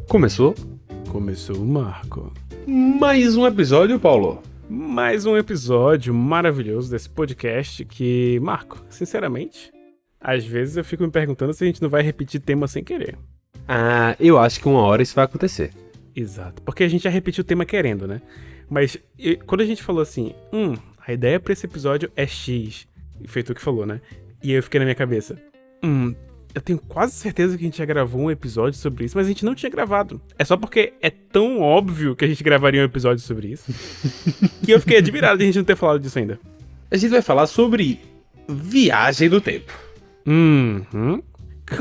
Começou? Começou o Marco. Mais um episódio, Paulo. Mais um episódio maravilhoso desse podcast que, Marco, sinceramente, às vezes eu fico me perguntando se a gente não vai repetir tema sem querer. Ah, eu acho que uma hora isso vai acontecer. Exato, porque a gente já repetiu o tema querendo, né? Mas quando a gente falou assim, a ideia pra esse episódio é X, e foi tu que falou, né? E aí eu fiquei na minha cabeça, eu tenho quase certeza que a gente já gravou um episódio sobre isso, mas a gente não tinha gravado. É só porque é tão óbvio que a gente gravaria um episódio sobre isso, que eu fiquei admirado de a gente não ter falado disso ainda. A gente vai falar sobre viagem no tempo.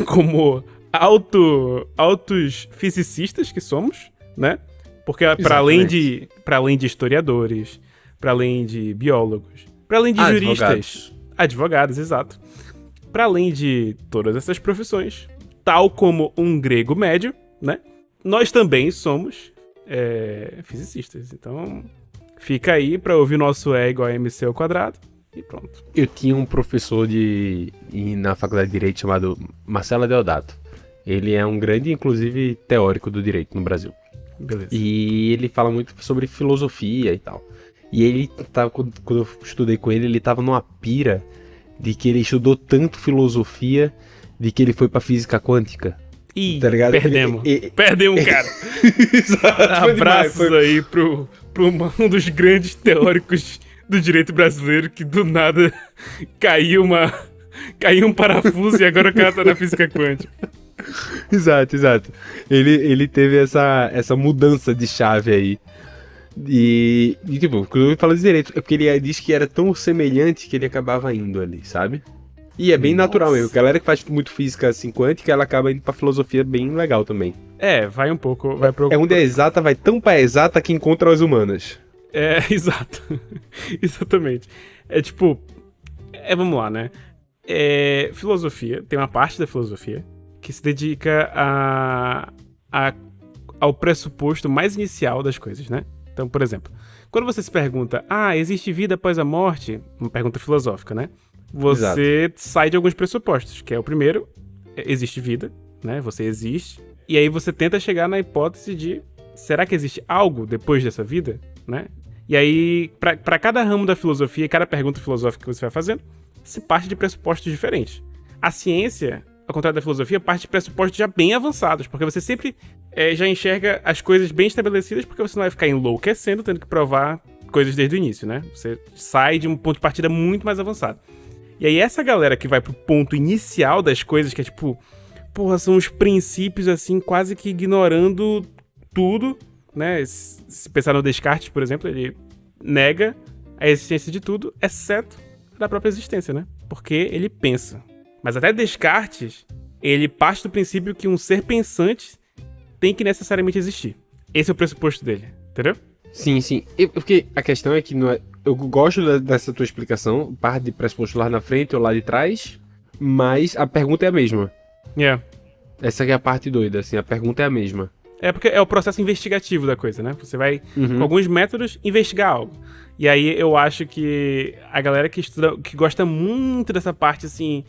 Como altos fisicistas que somos, né? Porque para além de historiadores, para além de biólogos, para além de juristas, advogados, exato. Para além de todas essas profissões, tal como um grego médio, né? Nós também somos fisicistas. Então, fica aí para ouvir nosso E igual a MC ao quadrado e pronto. Eu tinha um professor na faculdade de Direito chamado Marcelo Deodato. Ele é um grande, inclusive, teórico do direito no Brasil. Beleza. E ele fala muito sobre filosofia e tal. E ele, quando eu estudei com ele, ele tava numa pira de que ele estudou tanto filosofia, de que ele foi pra física quântica. Ih, tá ligado? perdemos. Perdemos, cara. Exato. Abraços aí pro um dos grandes teóricos do direito brasileiro, que do nada caiu um parafuso e agora o cara tá na física quântica. Exato. Ele teve essa mudança de chave aí. E tipo, quando eu falo de direito, é porque ele disse que era tão semelhante que ele acabava indo ali, sabe? E é bem natural mesmo. A galera que faz muito física assim quântica, ela acaba indo pra filosofia bem legal também. Vai um pouco. É onde a exata vai tão pra exata que encontra as humanas. Exato. Exatamente. Vamos lá, né? Filosofia, tem uma parte da filosofia que se dedica ao pressuposto mais inicial das coisas, né? Então, por exemplo, quando você se pergunta, existe vida após a morte? Uma pergunta filosófica, né? Você sai de alguns pressupostos, que é o primeiro, existe vida, né? Você existe. E aí você tenta chegar na hipótese de, será que existe algo depois dessa vida, né? E aí, para cada ramo da filosofia e cada pergunta filosófica que você vai fazendo, se parte de pressupostos diferentes. A ciência, ao contrário da filosofia, parte de pressupostos já bem avançados, porque você sempre já enxerga as coisas bem estabelecidas, porque você não vai ficar enlouquecendo, tendo que provar coisas desde o início, né? Você sai de um ponto de partida muito mais avançado. E aí essa galera que vai pro ponto inicial das coisas, que é tipo, são os princípios, assim, quase que ignorando tudo, né? Se pensar no Descartes, por exemplo, ele nega a existência de tudo, exceto da própria existência, né? Porque ele pensa. Mas até Descartes, ele parte do princípio que um ser pensante tem que necessariamente existir. Esse é o pressuposto dele, entendeu? Sim. Porque a questão é que eu gosto dessa tua explicação, parte de pressuposto lá na frente ou lá de trás, mas a pergunta é a mesma. Essa aqui é a parte doida, assim, a pergunta é a mesma. Porque é o processo investigativo da coisa, né? Você vai, com alguns métodos, investigar algo. E aí eu acho que a galera que estuda, que gosta muito dessa parte, assim,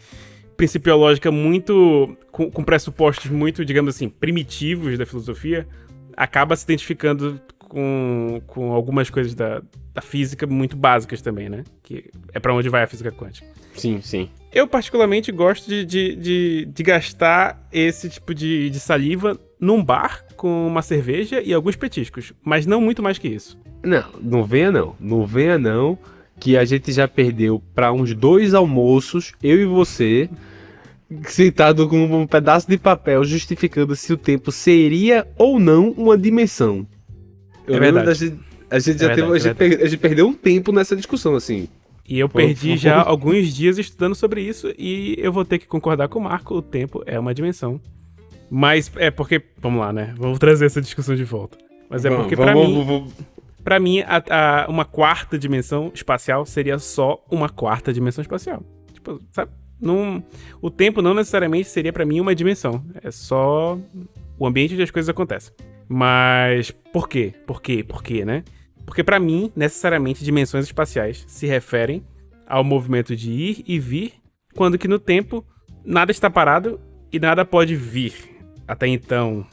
principiológica, muito com pressupostos muito, digamos assim, primitivos da filosofia, acaba se identificando com algumas coisas da física muito básicas também, né? Que é pra onde vai a física quântica. Sim. Eu particularmente gosto de gastar esse tipo de saliva num bar com uma cerveja e alguns petiscos, mas não muito mais que isso. Não venha não, que a gente já perdeu pra uns 2 almoços, eu e você, sentado com um pedaço de papel justificando se o tempo seria ou não uma dimensão. Verdade. A gente perdeu um tempo nessa discussão, assim. E eu perdi já alguns dias estudando sobre isso e eu vou ter que concordar com o Marco, o tempo é uma dimensão. Mas é porque, vamos lá, né? Vamos trazer essa discussão de volta. Mas é porque pra mim, uma quarta dimensão espacial seria só uma quarta dimensão espacial. Tipo, sabe? O tempo não necessariamente seria pra mim uma dimensão. É só o ambiente onde as coisas acontecem. Mas por quê? Por quê, né? Porque pra mim, necessariamente, dimensões espaciais se referem ao movimento de ir e vir, quando que no tempo nada está parado e nada pode vir até então...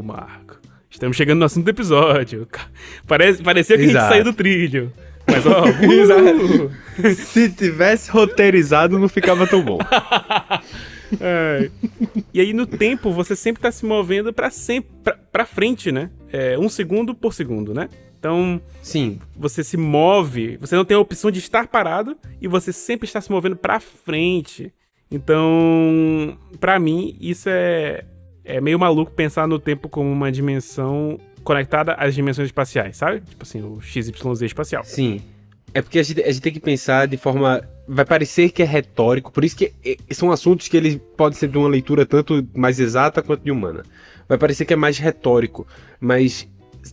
Marco. Estamos chegando no assunto do episódio. Parecia que Exato. a gente saiu do trilho. Mas, ó... Se tivesse roteirizado, não ficava tão bom. É. E aí, no tempo, você sempre tá se movendo pra frente, né? 1 segundo por segundo, né? Então, Sim. você se move, você não tem a opção de estar parado e você sempre está se movendo pra frente. Então, pra mim, isso é meio maluco pensar no tempo como uma dimensão conectada às dimensões espaciais, sabe? Tipo assim, o XYZ espacial. Sim. É porque a gente tem que pensar de forma... Vai parecer que é retórico, por isso que são assuntos que eles podem ser de uma leitura tanto mais exata quanto de humana. Vai parecer que é mais retórico, mas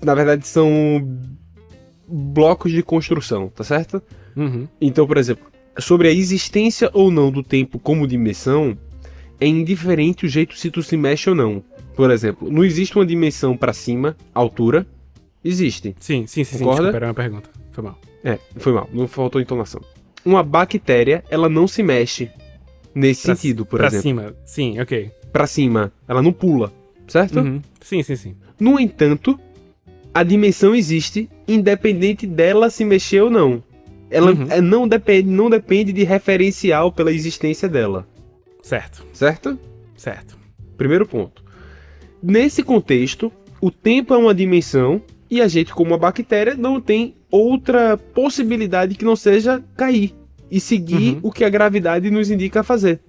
na verdade são blocos de construção, tá certo? Uhum. Então, por exemplo, sobre a existência ou não do tempo como dimensão, é indiferente o jeito se tu se mexe ou não. Por exemplo, não existe uma dimensão pra cima, altura. Existe. Sim. Concorda? Desculpa, era uma pergunta. Foi mal. Foi mal, não faltou entonação. Uma bactéria, ela não se mexe nesse sentido, por exemplo. Pra cima, sim, ok. Pra cima, ela não pula, certo? Uhum. Sim. No entanto, a dimensão existe, independente dela se mexer ou não. Ela não depende de referencial pela existência dela. Certo. Primeiro ponto. Nesse contexto, o tempo é uma dimensão e a gente, como uma bactéria, não tem outra possibilidade que não seja cair e seguir o que a gravidade nos indica a fazer.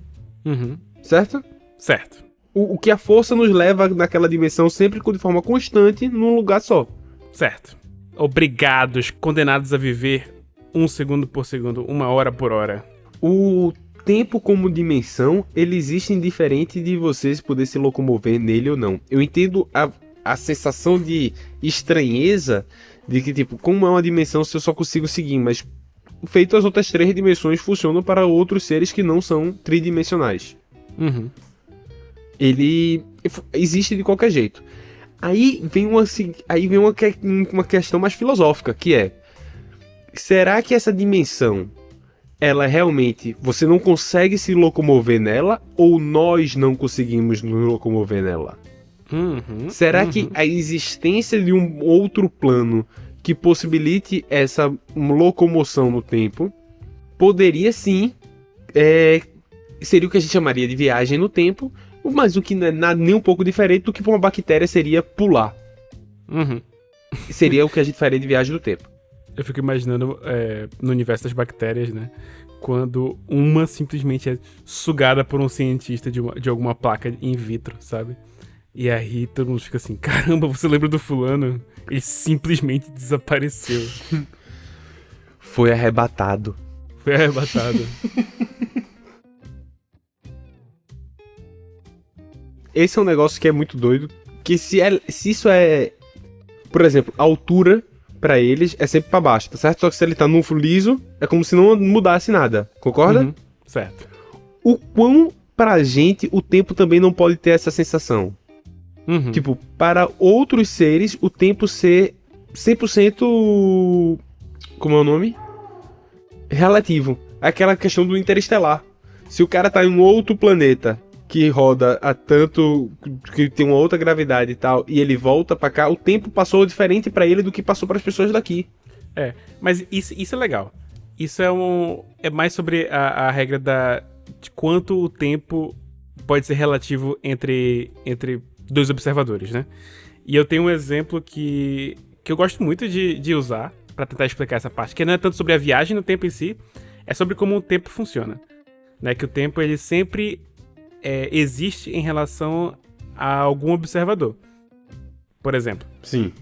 Certo? Certo. O que a força nos leva naquela dimensão sempre de forma constante num lugar só. Certo. Obrigados, condenados a viver 1 segundo por segundo, 1 hora por hora. O tempo como dimensão, ele existe indiferente de você poder se locomover nele ou não. Eu entendo a sensação de estranheza de que, tipo, como é uma dimensão se eu só consigo seguir, mas feito as outras 3 dimensões funcionam para outros seres que não são tridimensionais. Ele existe de qualquer jeito. Aí vem uma questão mais filosófica, que é: será que essa dimensão, ela realmente, você não consegue se locomover nela, ou nós não conseguimos nos locomover nela? Será que a existência de um outro plano que possibilite essa locomoção no tempo poderia sim, seria o que a gente chamaria de viagem no tempo, mas o que não é nem um pouco diferente do que para uma bactéria seria pular. Seria o que a gente faria de viagem no tempo. Eu fico imaginando no universo das bactérias, né? Quando uma simplesmente é sugada por um cientista de alguma placa in vitro, sabe? E aí todo mundo fica assim: caramba, você lembra do fulano? Ele simplesmente desapareceu. Foi arrebatado. Esse é um negócio que é muito doido. Que se isso é... Por exemplo, a altura pra eles é sempre pra baixo, tá certo? Só que se ele tá num liso, é como se não mudasse nada. Concorda? Certo. O quão pra gente o tempo também não pode ter essa sensação. Tipo, para outros seres, o tempo ser 100%... Como é o nome? Relativo. Aquela questão do interestelar. Se o cara tá em um outro planeta que roda a tanto... que tem uma outra gravidade e tal, e ele volta pra cá, o tempo passou diferente pra ele do que passou pras pessoas daqui. Mas isso é legal. Isso é mais sobre a regra de quanto o tempo pode ser relativo entre 2 observadores, né? E eu tenho um exemplo que eu gosto muito de usar pra tentar explicar essa parte, que não é tanto sobre a viagem no tempo em si, é sobre como o tempo funciona, né? Que o tempo, ele sempre existe em relação a algum observador. Por exemplo. Sim.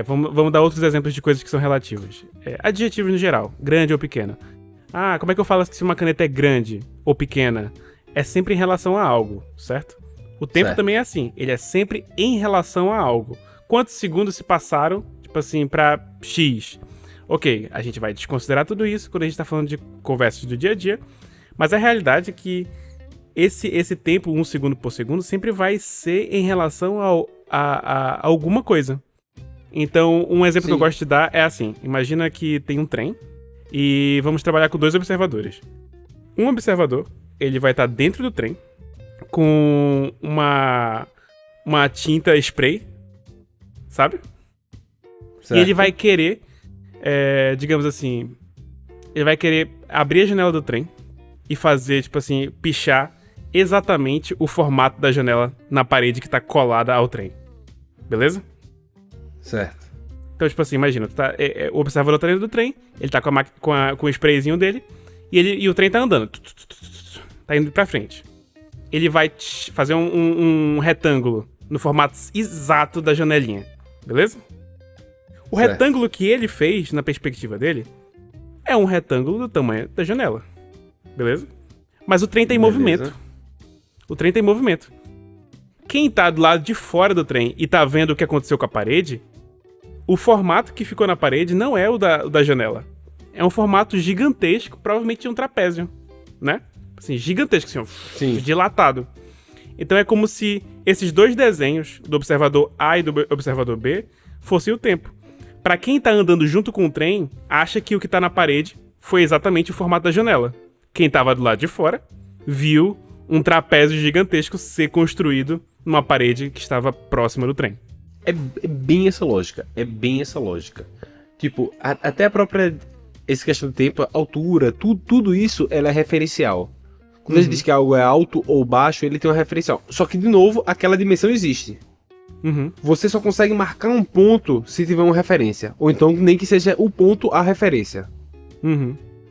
Vamos dar outros exemplos de coisas que são relativas. Adjetivos no geral, grande ou pequeno. Como é que eu falo se uma caneta é grande ou pequena? É sempre em relação a algo, certo? O tempo também é assim, ele é sempre em relação a algo. Quantos segundos se passaram, tipo assim, pra X? Ok, a gente vai desconsiderar tudo isso quando a gente tá falando de conversas do dia a dia, mas a realidade é que esse tempo, 1 segundo por segundo, sempre vai ser em relação a alguma coisa. Então, um exemplo que eu gosto de dar é assim: imagina que tem um trem e vamos trabalhar com 2 observadores. Um observador, ele vai estar dentro do trem, com uma tinta spray, sabe? Certo. E ele vai querer, digamos assim, ele vai querer abrir a janela do trem e fazer, tipo assim, pichar exatamente o formato da janela na parede que tá colada ao trem. Beleza? Certo. Então, tipo assim, imagina, o observador tá dentro do trem, ele tá com o sprayzinho dele, e o trem tá andando. Tá indo pra frente. Ele vai fazer um retângulo no formato exato da janelinha. Beleza? O retângulo que ele fez, na perspectiva dele, é um retângulo do tamanho da janela. Beleza? Mas o trem tá em movimento. O trem tá em movimento. Quem tá do lado de fora do trem e tá vendo o que aconteceu com a parede, o formato que ficou na parede não é o da janela. É um formato gigantesco, provavelmente de um trapézio, né? Assim, gigantesco, assim, dilatado. Então é como se esses dois desenhos, do observador A e do observador B, fossem o tempo. Pra quem tá andando junto com o trem, acha que o que tá na parede foi exatamente o formato da janela. Quem tava do lado de fora viu um trapézio gigantesco ser construído numa parede que estava próxima do trem. É bem essa lógica. Tipo, até a própria... Essa questão do tempo, altura, tudo isso, ela é referencial. Quando a gente diz que algo é alto ou baixo, ele tem uma referencial. Só que, de novo, aquela dimensão existe. Você só consegue marcar um ponto se tiver uma referência. Ou então, nem que seja o ponto a referência.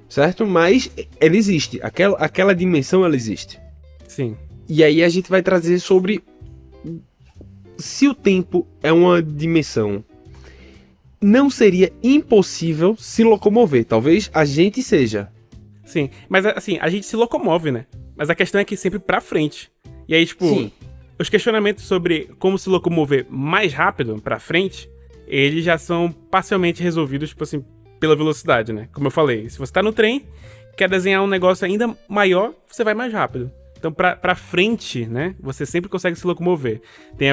Certo? Mas ela existe. Aquela dimensão, ela existe. Sim. E aí a gente vai trazer sobre... Se o tempo é uma dimensão, não seria impossível se locomover. Talvez a gente seja. Sim, mas assim, a gente se locomove, né? Mas a questão é que sempre pra frente. E aí, tipo, sim, os questionamentos sobre como se locomover mais rápido pra frente, eles já são parcialmente resolvidos, tipo assim, pela velocidade, né? Como eu falei, se você tá no trem, quer desenhar um negócio ainda maior, você vai mais rápido. Então, pra frente, né, você sempre consegue se locomover. Tem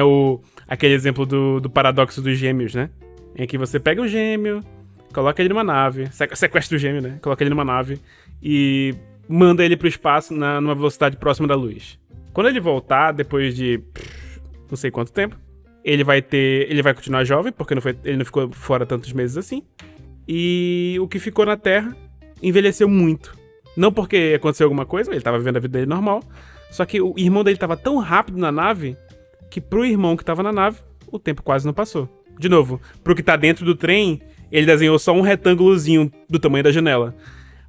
aquele exemplo do paradoxo dos gêmeos, né? Em que você pega o gêmeo, coloca ele numa nave, sequestra o gêmeo, né? Coloca ele numa nave e manda ele pro espaço numa velocidade próxima da luz. Quando ele voltar, depois de não sei quanto tempo, ele vai continuar jovem, porque ele não ficou fora tantos meses assim. E o que ficou na Terra envelheceu muito. Não porque aconteceu alguma coisa, ele tava vivendo a vida dele normal, só que o irmão dele tava tão rápido na nave que pro irmão que tava na nave, o tempo quase não passou. De novo, pro que tá dentro do trem, ele desenhou só um retângulozinho do tamanho da janela.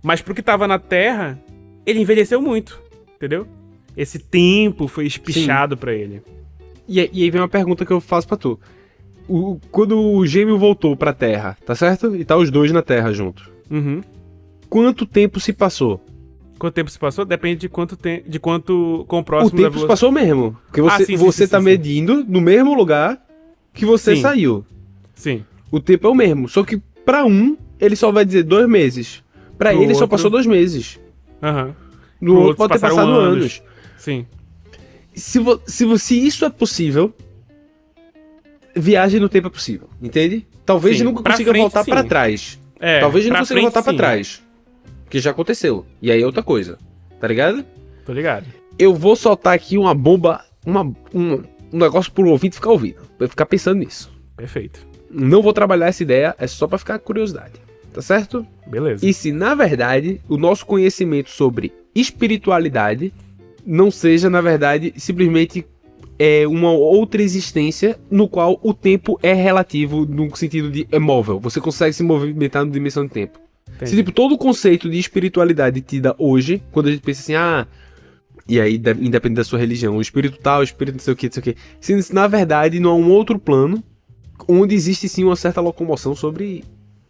Mas pro que tava na Terra, ele envelheceu muito, entendeu? Esse tempo foi espichado pra ele. E aí vem uma pergunta que eu faço pra tu. Quando o gêmeo voltou pra Terra, tá certo? E tá os dois na Terra juntos. Quanto tempo se passou? Quanto tempo se passou? Depende de quão próximo da velocidade. O tempo se passou mesmo. Porque você tá medindo no mesmo lugar que você saiu. Sim. O tempo é o mesmo. Só que pra um, ele só vai dizer 2 meses. Pra ele, só passou 2 meses. No outro pode ter passado anos. Sim. Se isso é possível, viagem no tempo é possível. Entende? Talvez ele nunca consiga voltar pra trás. Talvez ele não consiga voltar pra trás. Que já aconteceu. E aí é outra coisa. Tá ligado? Tô ligado. Eu vou soltar aqui uma bomba, um negócio pro ouvinte ficar ouvindo. Pra ficar pensando nisso. Perfeito. Não vou trabalhar essa ideia, é só pra ficar curiosidade. Tá certo? Beleza. E se, na verdade, o nosso conhecimento sobre espiritualidade não seja, na verdade, simplesmente uma outra existência no qual o tempo é relativo no sentido de móvel. Você consegue se movimentar na dimensão de tempo. Se, tipo, todo o conceito de espiritualidade tida hoje, quando a gente pensa assim, e aí, independente da sua religião, o espírito tal, o espírito não sei o que, se na verdade não há um outro plano onde existe sim uma certa locomoção sobre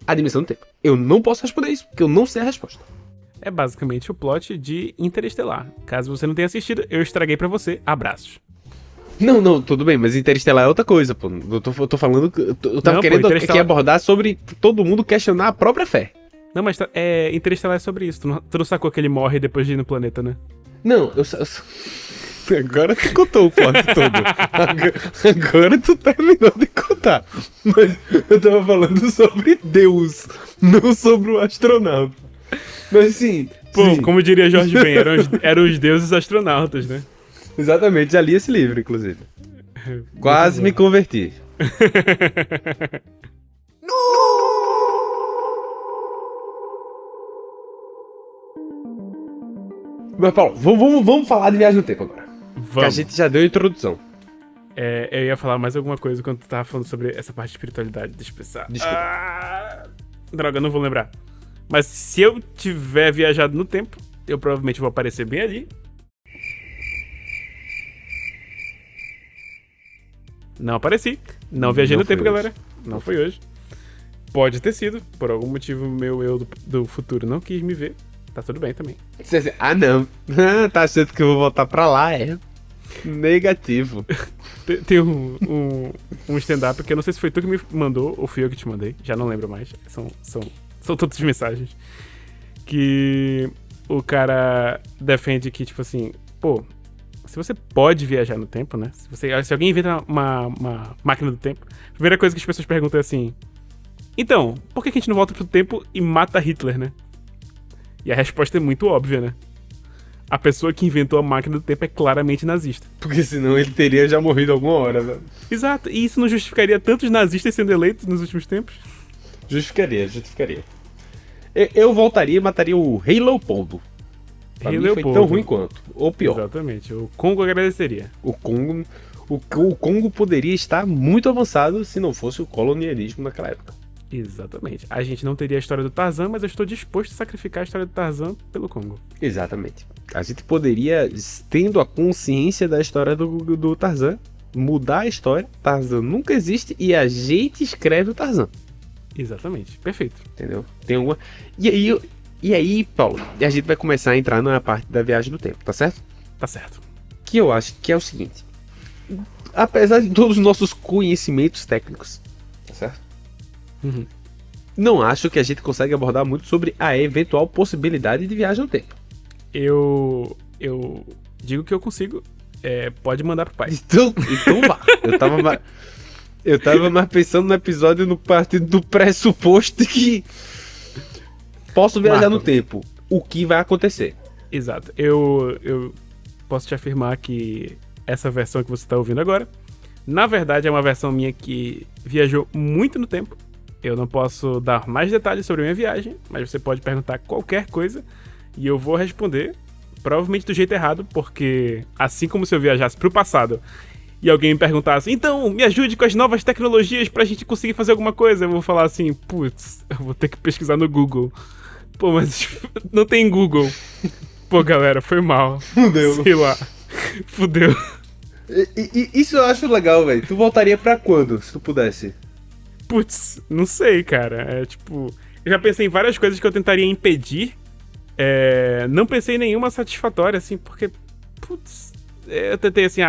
a dimensão do tempo. Eu não posso responder isso, porque eu não sei a resposta. É basicamente o plot de Interestelar. Caso você não tenha assistido, eu estraguei pra você. Abraços. Não, tudo bem, mas Interestelar é outra coisa, pô. Eu tô falando... Eu tava querendo aqui abordar sobre todo mundo questionar a própria fé. Não, mas Interestelar é sobre isso. Tu não sacou que ele morre depois de ir no planeta, né? Não, agora tu contou o plot todo. Agora tu terminou de contar. Mas eu tava falando sobre Deus, não sobre o astronauta. Mas assim... Pô, como diria Jorge Ben, eram os deuses astronautas, né? Exatamente, já li esse livro, inclusive. Quase me converti. Mas, Paulo, vamos falar de viagem no tempo agora. Vamos. Que a gente já deu a introdução. Eu ia falar mais alguma coisa quando tu tava falando sobre essa parte de espiritualidade. Deixa eu pensar. Droga, eu não vou lembrar. Mas se eu tiver viajado no tempo, eu provavelmente vou aparecer bem ali. Não apareci. Não viajei no tempo, galera. Não foi hoje. Pode ter sido. Por algum motivo, meu eu do futuro não quis me ver. Tá tudo bem também. Não. Tá achando que eu vou voltar pra lá, é? Negativo. Tem um stand-up que eu não sei se foi tu que me mandou ou fui eu que te mandei. Já não lembro mais. São todas mensagens. Que o cara defende que, tipo assim, pô, se você pode viajar no tempo, né? Se alguém inventa uma máquina do tempo, a primeira coisa que as pessoas perguntam é assim: então, por que a gente não volta pro tempo e mata Hitler, né? E a resposta é muito óbvia, né? A pessoa que inventou a máquina do tempo é claramente nazista. Porque senão ele teria já morrido alguma hora, né? Exato, e isso não justificaria tantos nazistas sendo eleitos nos últimos tempos? Justificaria. Eu voltaria e mataria o Rei Leopoldo. Pra mim foi tão ruim quanto, ou pior. Exatamente, o Congo agradeceria. O Congo poderia estar muito avançado se não fosse o colonialismo naquela época. Exatamente. A gente não teria a história do Tarzan, mas eu estou disposto a sacrificar a história do Tarzan pelo Congo. Exatamente. A gente poderia, tendo a consciência da história do Tarzan, mudar a história. Tarzan nunca existe e a gente escreve o Tarzan. Exatamente. Perfeito. Entendeu? Tem alguma... E aí, Paulo, a gente vai começar a entrar na parte da viagem do tempo, tá certo? Tá certo. Que eu acho que é o seguinte. Apesar de todos os nossos conhecimentos técnicos, tá certo? Uhum. Não acho que a gente consegue abordar muito sobre a eventual possibilidade de viagem no tempo. Eu digo que eu consigo. Pode mandar pro pai. Então vá. Eu tava mais pensando no episódio no partido do pressuposto que posso viajar no tempo. O que vai acontecer? Exato. Eu posso te afirmar que essa versão que você tá ouvindo agora, na verdade, é uma versão minha que viajou muito no tempo. Eu não posso dar mais detalhes sobre a minha viagem, mas você pode perguntar qualquer coisa e eu vou responder, provavelmente do jeito errado, porque assim como se eu viajasse pro passado e alguém me perguntasse, então, me ajude com as novas tecnologias pra gente conseguir fazer alguma coisa, eu vou falar assim, putz, eu vou ter que pesquisar no Google. Pô, mas não tem Google. Pô, galera, foi mal. Fudeu. Sei lá. Fudeu. Isso eu acho legal, velho. Tu voltaria pra quando, se tu pudesse? Putz, não sei, cara. Eu já pensei em várias coisas que eu tentaria impedir. Não pensei em nenhuma satisfatória, assim, porque, putz, eu tentei assim,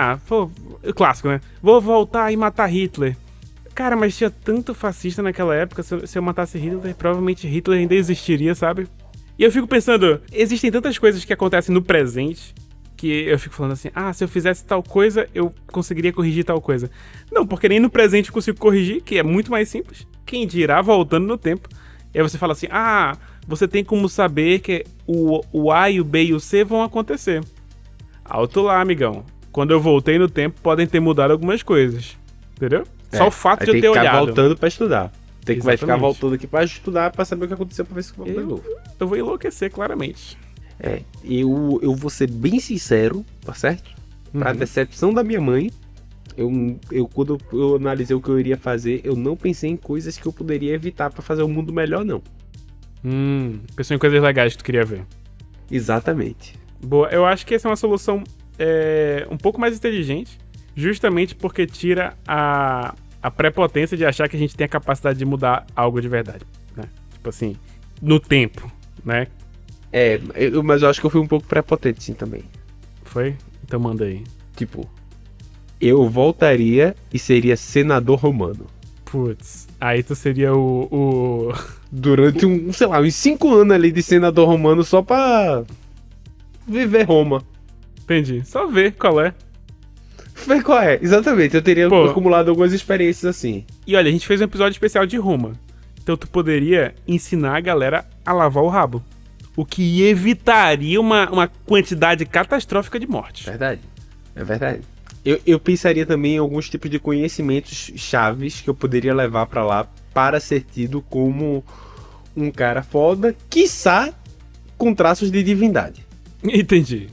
clássico, né? Vou voltar e matar Hitler. Cara, mas tinha tanto fascista naquela época, se eu matasse Hitler, provavelmente Hitler ainda existiria, sabe? E eu fico pensando, existem tantas coisas que acontecem no presente, que eu fico falando assim, se eu fizesse tal coisa, eu conseguiria corrigir tal coisa. Não, porque nem no presente eu consigo corrigir, que é muito mais simples. Quem dirá voltando no tempo. E aí você fala assim, você tem como saber que o A e o B e o C vão acontecer. Alto lá, amigão. Quando eu voltei no tempo, podem ter mudado algumas coisas. Entendeu? Só o fato de eu ter olhado. Tem que ficar voltando pra estudar. Vai ficar voltando aqui pra estudar, pra saber o que aconteceu, pra ver se voltou de novo. Eu vou enlouquecer, claramente. Eu vou ser bem sincero, tá certo? Pra decepção da minha mãe, quando eu analisei o que eu iria fazer, eu não pensei em coisas que eu poderia evitar pra fazer o mundo melhor, não. Pensou em coisas legais que tu queria ver. Exatamente. Boa, eu acho que essa é uma solução um pouco mais inteligente, justamente porque tira a prepotência de achar que a gente tem a capacidade de mudar algo de verdade, né? Tipo assim, no tempo, né? Mas eu acho que eu fui um pouco prepotente, sim, também. Foi? Então manda aí. Tipo, eu voltaria e seria senador romano. Putz, aí tu seria o... Durante uns 5 anos ali de senador romano só pra viver Roma. Entendi, só ver qual é. Ver qual é, exatamente, eu teria acumulado algumas experiências assim. E olha, a gente fez um episódio especial de Roma. Então tu poderia ensinar a galera a lavar o rabo. O que evitaria uma quantidade catastrófica de mortes. Verdade. É verdade. Eu pensaria também em alguns tipos de conhecimentos chaves que eu poderia levar pra lá para ser tido como um cara foda, quiçá com traços de divindade. Entendi.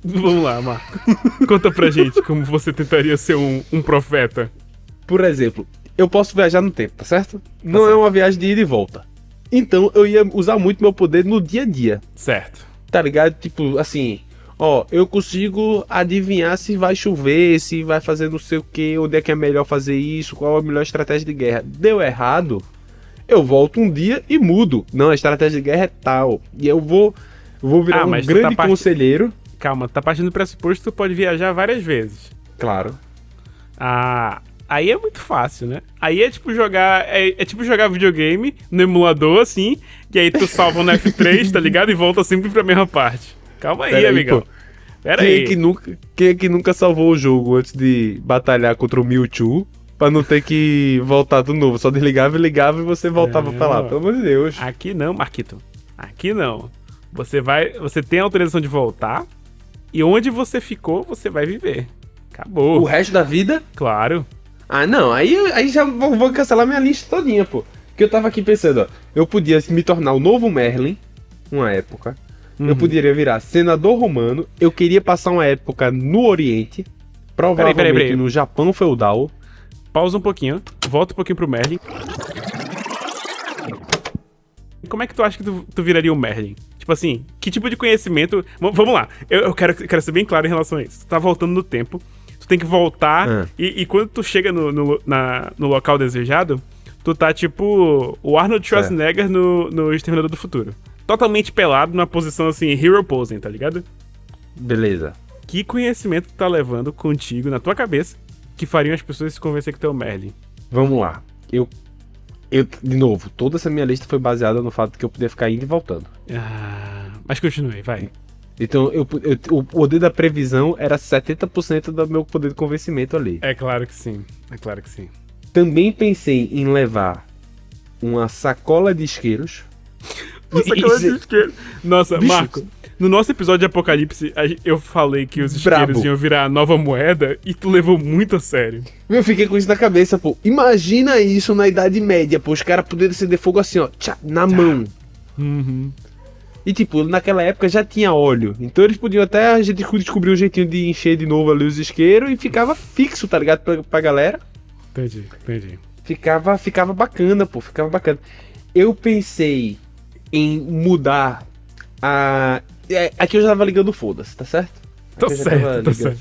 Vamos lá, Marco. Conta pra gente como você tentaria ser um profeta. Por exemplo, eu posso viajar no tempo, tá certo? Não é uma viagem de ida e volta. Então eu ia usar muito meu poder no dia a dia. Certo. Tá ligado? Tipo, assim, ó, eu consigo adivinhar se vai chover, se vai fazer não sei o que, onde é que é melhor fazer isso, qual é a melhor estratégia de guerra. Deu errado, eu volto um dia e mudo. Não, a estratégia de guerra é tal. E eu vou virar um grande conselheiro. Calma, tá partindo do pressuposto que tu pode viajar várias vezes. Claro. Ah, aí é muito fácil, né? Aí é tipo jogar. É tipo jogar videogame no emulador, assim, e aí tu salva no F3, tá ligado? E volta sempre pra mesma parte. Calma aí, amigão. Pera aí. Quem é que nunca salvou o jogo antes de batalhar contra o Mewtwo? Pra não ter que voltar do novo. Só desligava e ligava e você voltava pra lá. Pelo amor de Deus. Aqui não, Marquito. Aqui não. Você tem a autorização de voltar. E onde você ficou, você vai viver. Acabou. O resto da vida? Claro. Ah, não. Aí já vou cancelar minha lista todinha, pô. Que eu tava aqui pensando, ó. Eu podia me tornar o novo Merlin, uma época. Eu poderia virar senador romano. Eu queria passar uma época no Oriente. Provavelmente Peraí. no Japão feudal. Pausa um pouquinho. Volta um pouquinho pro Merlin. Como é que tu acha que tu viraria um Merlin? Tipo assim, que tipo de conhecimento... Vamos lá. Eu quero ser bem claro em relação a isso. Tu tá voltando no tempo. Tu tem que voltar. E quando tu chega no local desejado, tu tá tipo o Arnold Schwarzenegger no Exterminador do Futuro. Totalmente pelado, numa posição assim, hero posing, tá ligado? Beleza. Que conhecimento tu tá levando contigo, na tua cabeça, que fariam as pessoas se convencer que tu é o Merlin? Vamos lá. De novo, toda essa minha lista foi baseada no fato de que eu podia ficar indo e voltando. Mas continue, vai. Então, o poder da previsão era 70% do meu poder de convencimento ali. É claro que sim. Também pensei em levar uma sacola de isqueiros. Uma sacola de isqueiros. Nossa, bicho, Marco, no nosso episódio de Apocalipse, eu falei que os isqueiros iam virar a nova moeda e tu levou muito a sério. Eu fiquei com isso na cabeça, pô. Imagina isso na Idade Média, pô. Os caras poderiam acender fogo assim, ó, na mão. Uhum. E tipo, naquela época já tinha óleo. Então eles podiam até a gente descobrir um jeitinho de encher de novo ali os isqueiros e ficava fixo, tá ligado? Pra galera. Entendi. Ficava bacana, pô. Ficava bacana. Eu pensei em mudar a... Aqui eu já tava ligando foda-se, tá certo? Tá certo.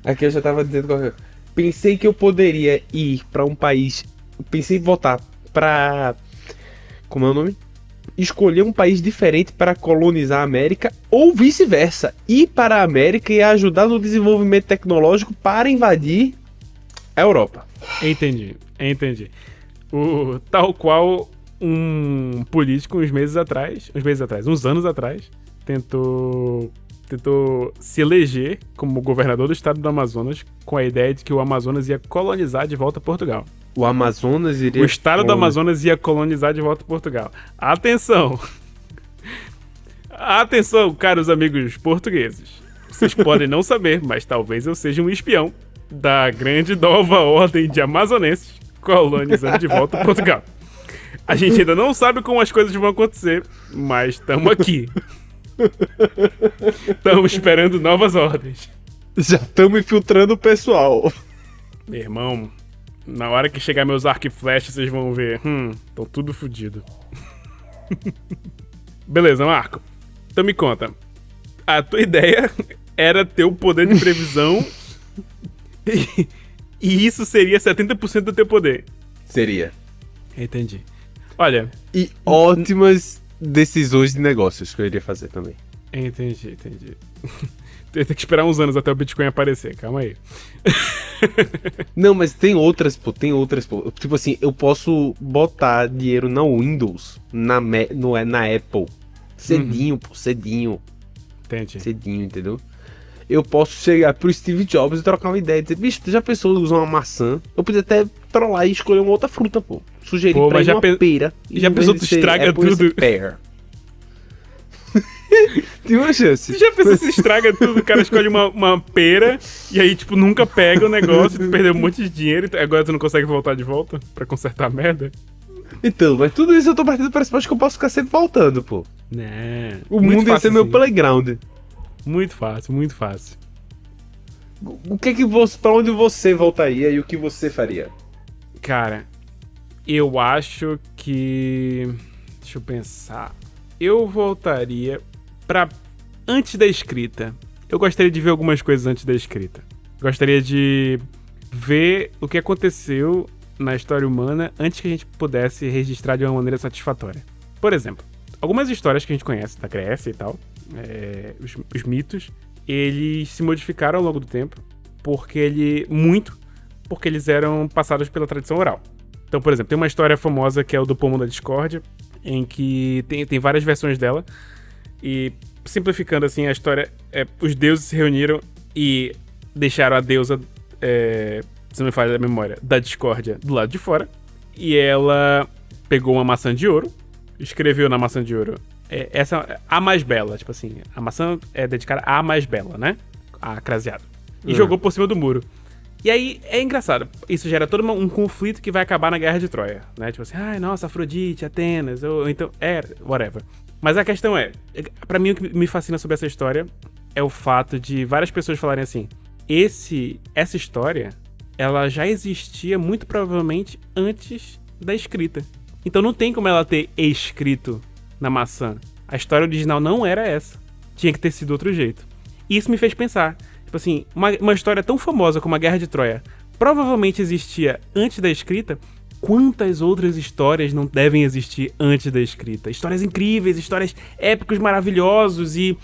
Aqui eu já tava dizendo qualquer coisa. Pensei que eu poderia ir pra um país... Pensei em voltar pra... Como é o nome? Escolher um país diferente para colonizar a América ou vice-versa. Ir para a América e ajudar no desenvolvimento tecnológico para invadir a Europa. Entendi. Tal qual um político uns anos atrás, tentou se eleger como governador do estado do Amazonas com a ideia de que o Amazonas ia colonizar de volta Portugal. O Amazonas iria... O estado do Amazonas ia colonizar de volta Portugal. Atenção! Atenção, caros amigos portugueses. Vocês podem não saber, mas talvez eu seja um espião da grande nova ordem de amazonenses colonizando de volta Portugal. A gente ainda não sabe como as coisas vão acontecer, mas estamos aqui. Estamos esperando novas ordens. Já estamos infiltrando o pessoal. Meu irmão, na hora que chegar meus arco e flecha, vocês vão ver. Tô tudo fodido. Beleza, Marco. Então me conta. A tua ideia era ter o poder de previsão e isso seria 70% do teu poder. Seria. Entendi. Olha... E ótimas decisões de negócios que eu iria fazer também. Entendi. Tem que esperar uns anos até o Bitcoin aparecer, calma aí. Não, mas tem outras, pô. Tipo assim, eu posso botar dinheiro na Windows, na Apple. Cedinho, pô, cedinho. Entendi. Cedinho, entendeu? Eu posso chegar pro Steve Jobs e trocar uma ideia e dizer, bicho, tu já pensou em usar uma maçã? Eu podia até trollar e escolher uma outra fruta, pô. Sugerir pra ele uma pera. Já pensou tu estraga tudo? Tem uma chance. Você já pensou se estraga tudo? O cara escolhe uma pera e aí, tipo, nunca pega o negócio, tu perdeu um monte de dinheiro e agora tu não consegue voltar de volta pra consertar a merda? Então, mas tudo isso eu tô partindo para resposta que eu posso ficar sempre voltando, pô. Né? O mundo ia ser meu playground. Muito fácil, muito fácil. O que que você, pra onde você voltaria e o que você faria? Cara, eu acho que... Deixa eu pensar. Eu voltaria pra antes da escrita. Eu gostaria de ver algumas coisas antes da escrita. Gostaria de ver o que aconteceu na história humana antes que a gente pudesse registrar de uma maneira satisfatória. Por exemplo, algumas histórias que a gente conhece da Grécia e tal, os mitos, eles se modificaram ao longo do tempo porque eles eram passados pela tradição oral. Então, por exemplo, tem uma história famosa que é o do Pomo da Discórdia, em que tem várias versões dela, e simplificando assim a história, os deuses se reuniram e deixaram a deusa, se não me falha a memória, da discórdia do lado de fora, e ela pegou uma maçã de ouro, escreveu na maçã de ouro, essa a mais bela, tipo assim, a maçã é dedicada à mais bela, né? A craseada. E jogou por cima do muro. E aí, é engraçado, isso gera todo um conflito que vai acabar na Guerra de Troia, né? Tipo assim, ai, nossa, Afrodite, Atenas, ou então, whatever. Mas a questão pra mim o que me fascina sobre essa história é o fato de várias pessoas falarem assim, essa história, ela já existia muito provavelmente antes da escrita. Então não tem como ela ter escrito na maçã. A história original não era essa. Tinha que ter sido outro jeito. E isso me fez pensar, tipo assim, uma história tão famosa como a Guerra de Troia provavelmente existia antes da escrita. Quantas outras histórias não devem existir antes da escrita? Histórias incríveis, histórias épicos maravilhosos e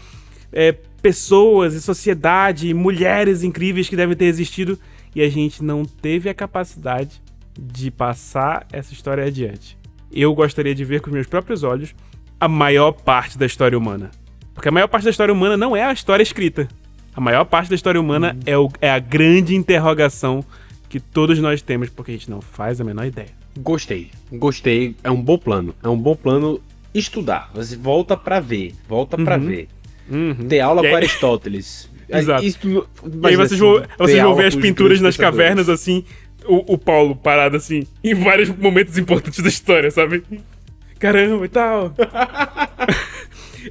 pessoas e sociedade, mulheres incríveis que devem ter existido e a gente não teve a capacidade de passar essa história adiante. Eu gostaria de ver com os meus próprios olhos a maior parte da história humana. Porque a maior parte da história humana não é a história escrita. A maior parte da história humana é a grande interrogação que todos nós temos, porque a gente não faz a menor ideia. Gostei. É um bom plano. É um bom plano estudar. Você volta pra ver. Ver. Ter aula com Aristóteles. Exato. E aí vocês vão ver as pinturas nas cavernas, assim, o Paulo parado, assim, em vários momentos importantes da história, sabe? Caramba e tal.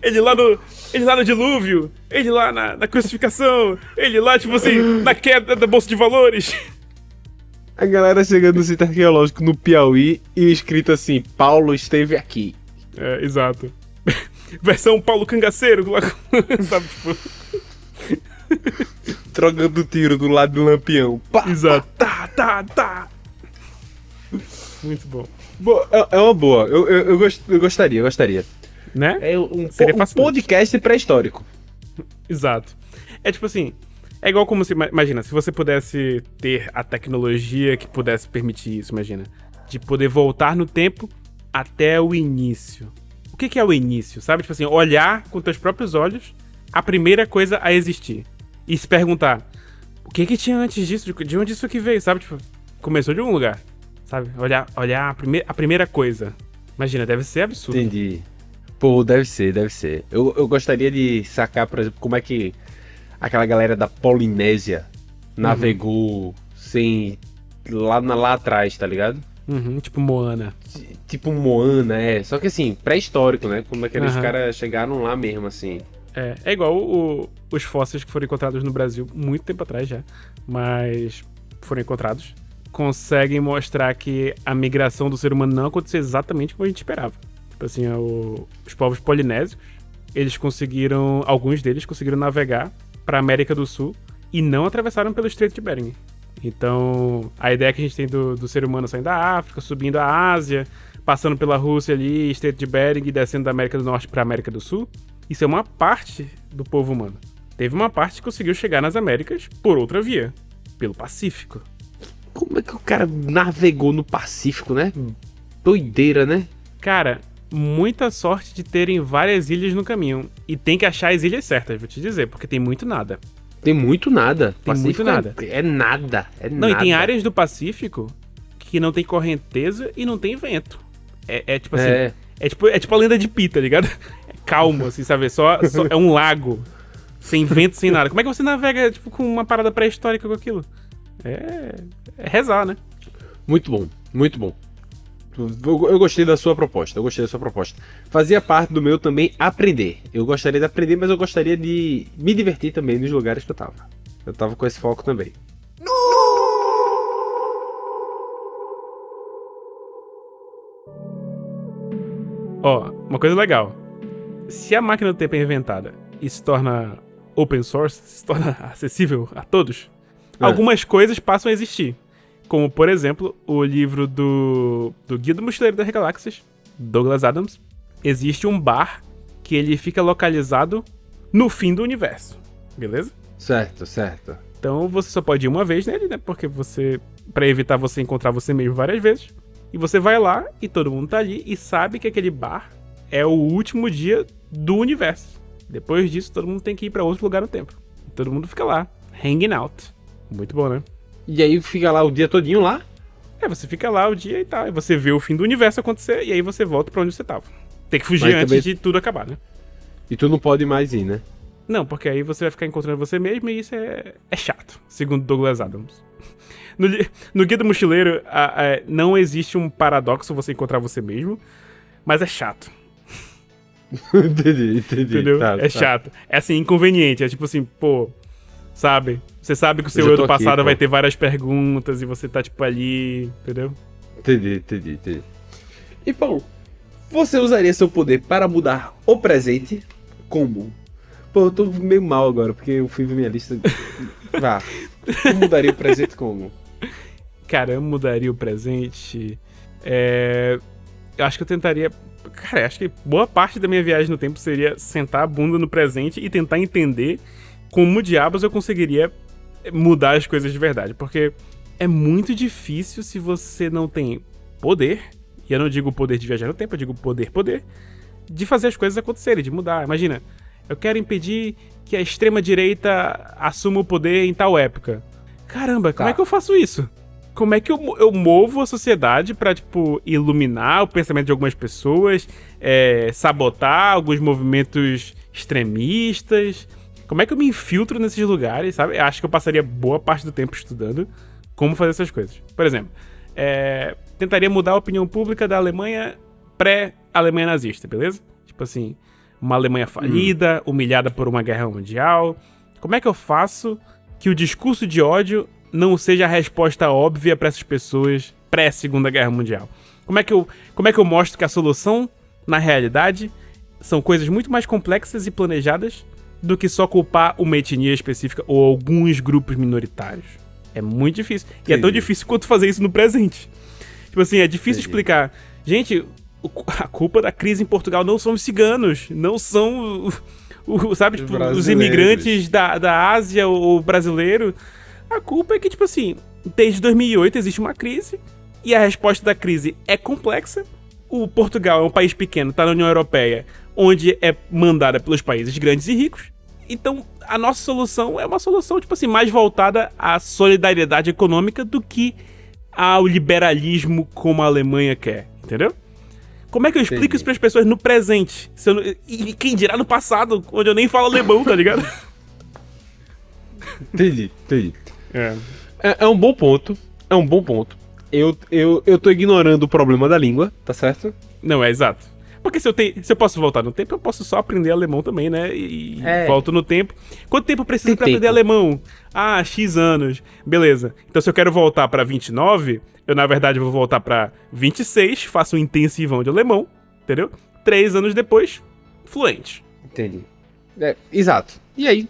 Ele lá no dilúvio, ele lá na crucificação, ele lá, tipo assim, na queda da Bolsa de Valores. A galera chegando no sítio arqueológico no Piauí e escrito assim, Paulo esteve aqui. Exato. Versão Paulo Cangaceiro, lá, sabe, tipo... Trocando tiro do lado do Lampião. Pá, exato. Tá. Muito bom. É uma boa. Eu gostaria. Né? É um podcast pré-histórico. Exato. É tipo assim, é igual como se... Imagina, se você pudesse ter a tecnologia que pudesse permitir isso, imagina. De poder voltar no tempo até o início. O que é o início, sabe? Tipo assim, olhar com teus próprios olhos a primeira coisa a existir. E se perguntar, o que tinha antes disso? De onde isso aqui veio, sabe? Tipo, começou de algum lugar, sabe? Olhar a primeira coisa. Imagina, deve ser absurdo. Entendi. Pô, deve ser. Eu gostaria de sacar, por exemplo, como é que aquela galera da Polinésia navegou sem... Lá atrás, tá ligado? Tipo Moana. Tipo Moana, Só que assim, pré-histórico, né? Como aqueles caras chegaram lá mesmo, assim. É igual os fósseis que foram encontrados no Brasil muito tempo atrás já, mas foram encontrados. Conseguem mostrar que a migração do ser humano não aconteceu exatamente como a gente esperava. Tipo assim, os povos polinésicos, alguns deles conseguiram navegar para a América do Sul e não atravessaram pelo Estreito de Bering. Então, a ideia que a gente tem do ser humano saindo da África, subindo a Ásia, passando pela Rússia ali, Estreito de Bering e descendo da América do Norte para a América do Sul, isso é uma parte do povo humano. Teve uma parte que conseguiu chegar nas Américas por outra via, pelo Pacífico. Como é que o cara navegou no Pacífico, né? Doideira, né? Cara, muita sorte de terem várias ilhas no caminho. E tem que achar as ilhas certas, vou te dizer, porque tem muito nada. Tem muito nada. Muito nada. É nada. Não, e tem áreas do Pacífico que não tem correnteza e não tem vento. É tipo assim... É tipo a lenda de Pi, tá ligado? calmo, assim, sabe? É um lago. Sem vento, sem nada. Como é que você navega, tipo, com uma parada pré-histórica com aquilo? É rezar, né? Muito bom, muito bom. Eu gostei da sua proposta, Fazia parte do meu também aprender. Eu gostaria de aprender, mas eu gostaria de me divertir também nos lugares que eu tava. Eu tava com esse foco também. Ó, uma coisa legal. Se a máquina do tempo é inventada e se torna open source, se torna acessível a todos, algumas coisas passam a existir. Como, por exemplo, o livro do Guia do Mochileiro das Galáxias, Douglas Adams. Existe um bar que ele fica localizado no fim do universo, beleza? Certo. Então você só pode ir uma vez nele, né? Porque pra evitar você encontrar você mesmo várias vezes. E você vai lá e todo mundo tá ali e sabe que aquele bar é o último dia do universo. Depois disso, todo mundo tem que ir pra outro lugar no tempo. E todo mundo fica lá, hanging out. Muito bom, né? E aí fica lá o dia todinho lá? Você fica lá o dia e tal. E você vê o fim do universo acontecer e aí você volta pra onde você tava. Tem que fugir antes de tudo acabar, né? E tu não pode mais ir, né? Não, porque aí você vai ficar encontrando você mesmo e isso é chato, segundo Douglas Adams. No Guia do Mochileiro, não existe um paradoxo você encontrar você mesmo, mas é chato. Entendi. Entendeu? Tá. Chato. É assim, inconveniente. É tipo assim, pô, sabe? Você sabe que o seu eu do passado vai ter várias perguntas e você tá tipo ali, entendeu? Entendi. E, Paulo, você usaria seu poder para mudar o presente? Como? Pô, eu tô meio mal agora, porque eu fui ver minha lista. Vá. Eu mudaria o presente como? Cara, eu mudaria o presente. Eu acho que eu tentaria. Cara, acho que boa parte da minha viagem no tempo seria sentar a bunda no presente e tentar entender como diabos eu conseguiria mudar as coisas de verdade. Porque é muito difícil se você não tem poder. E eu não digo o poder de viajar no tempo, eu digo poder. De fazer as coisas acontecerem, de mudar. Imagina, eu quero impedir que a extrema-direita assuma o poder em tal época. Caramba, como é que eu faço isso? Como é que eu movo a sociedade pra, tipo, iluminar o pensamento de algumas pessoas, sabotar alguns movimentos extremistas? Como é que eu me infiltro nesses lugares, sabe? Eu acho que eu passaria boa parte do tempo estudando como fazer essas coisas. Por exemplo, tentaria mudar a opinião pública da Alemanha pré-Alemanha nazista, beleza? Tipo assim, uma Alemanha falida, humilhada por uma guerra mundial. Como é que eu faço que o discurso de ódio não seja a resposta óbvia para essas pessoas pré-Segunda Guerra Mundial? Como é que eu mostro que a solução, na realidade, são coisas muito mais complexas e planejadas do que só culpar uma etnia específica ou alguns grupos minoritários? É muito difícil. E é tão difícil quanto fazer isso no presente. Tipo assim, é difícil explicar. Gente, a culpa da crise em Portugal não são os ciganos, não são sabe, tipo, os imigrantes da Ásia ou brasileiro. A culpa é que, tipo assim, desde 2008 existe uma crise e a resposta da crise é complexa. O Portugal é um país pequeno, tá na União Europeia, onde é mandada pelos países grandes e ricos. Então, a nossa solução é uma solução, tipo assim, mais voltada à solidariedade econômica do que ao liberalismo como a Alemanha quer, entendeu? Como é que eu explico isso pras pessoas no presente? E quem dirá no passado, onde eu nem falo alemão, tá ligado? Entendi. É um bom ponto. Eu tô ignorando o problema da língua, tá certo? Não, exato. Porque se eu posso voltar no tempo, eu posso só aprender alemão também, né? E volto no tempo. Quanto tempo precisa pra aprender alemão? Ah, X anos. Beleza. Então se eu quero voltar pra 29, eu na verdade vou voltar pra 26, faço um intensivão de alemão, entendeu? 3 anos depois, fluente. Entendi. Exato. E aí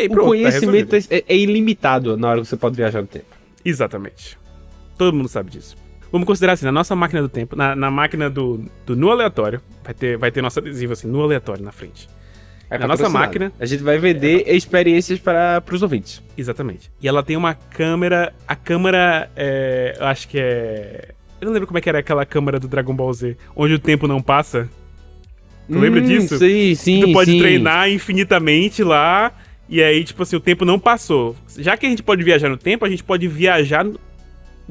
pronto, o conhecimento é ilimitado na hora que você pode viajar no tempo. Exatamente. Todo mundo sabe disso. Vamos considerar assim, na nossa máquina do tempo, na máquina do no aleatório, vai ter nosso adesivo assim, no aleatório na frente. Na nossa máquina... A gente vai vender experiências para os ouvintes. Exatamente. E ela tem uma câmera... A câmera, eu acho que é... Eu não lembro como é que era aquela câmera do Dragon Ball Z, onde o tempo não passa. Tu lembra disso? Sim. Tu pode treinar infinitamente lá, e aí, tipo assim, o tempo não passou. Já que a gente pode viajar no tempo, a gente pode viajar...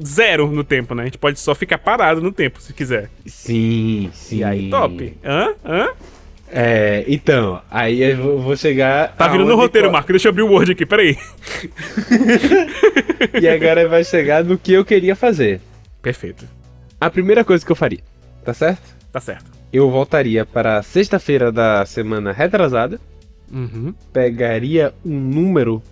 zero no tempo, né? A gente pode só ficar parado no tempo, se quiser. Sim. E aí, top. Então, aí eu vou chegar. Tá vindo no roteiro, Marco. Deixa eu abrir o Word aqui, peraí. E agora vai chegar no que eu queria fazer. Perfeito. A primeira coisa que eu faria, tá certo? Tá certo. Eu voltaria para sexta-feira da semana retrasada. Uhum. Pegaria um número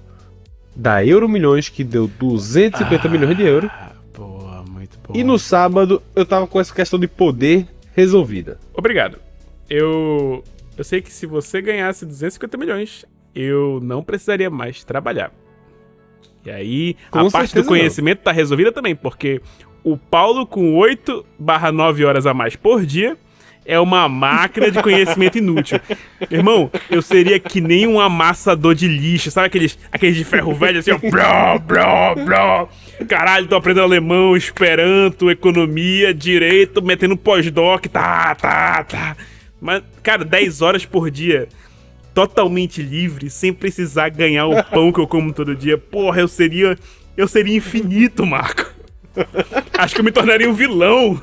da Euromilhões que deu 250 milhões de euros. Boa, muito boa. E no sábado eu tava com essa questão de poder resolvida. Obrigado. Eu sei que se você ganhasse 250 milhões, eu não precisaria mais trabalhar. E aí, Com a parte do certeza conhecimento tá resolvida também, porque o Paulo com 8/9 horas a mais por dia é uma máquina de conhecimento inútil. Irmão, eu seria que nem um amassador de lixo, sabe aqueles de ferro velho assim, ó, blá, blá, blá. Caralho, tô aprendendo alemão, esperanto, economia, direito, metendo pós-doc, tá. Mas, cara, 10 horas por dia, totalmente livre, sem precisar ganhar o pão que eu como todo dia. Porra, eu seria infinito, Marco. Acho que eu me tornaria um vilão.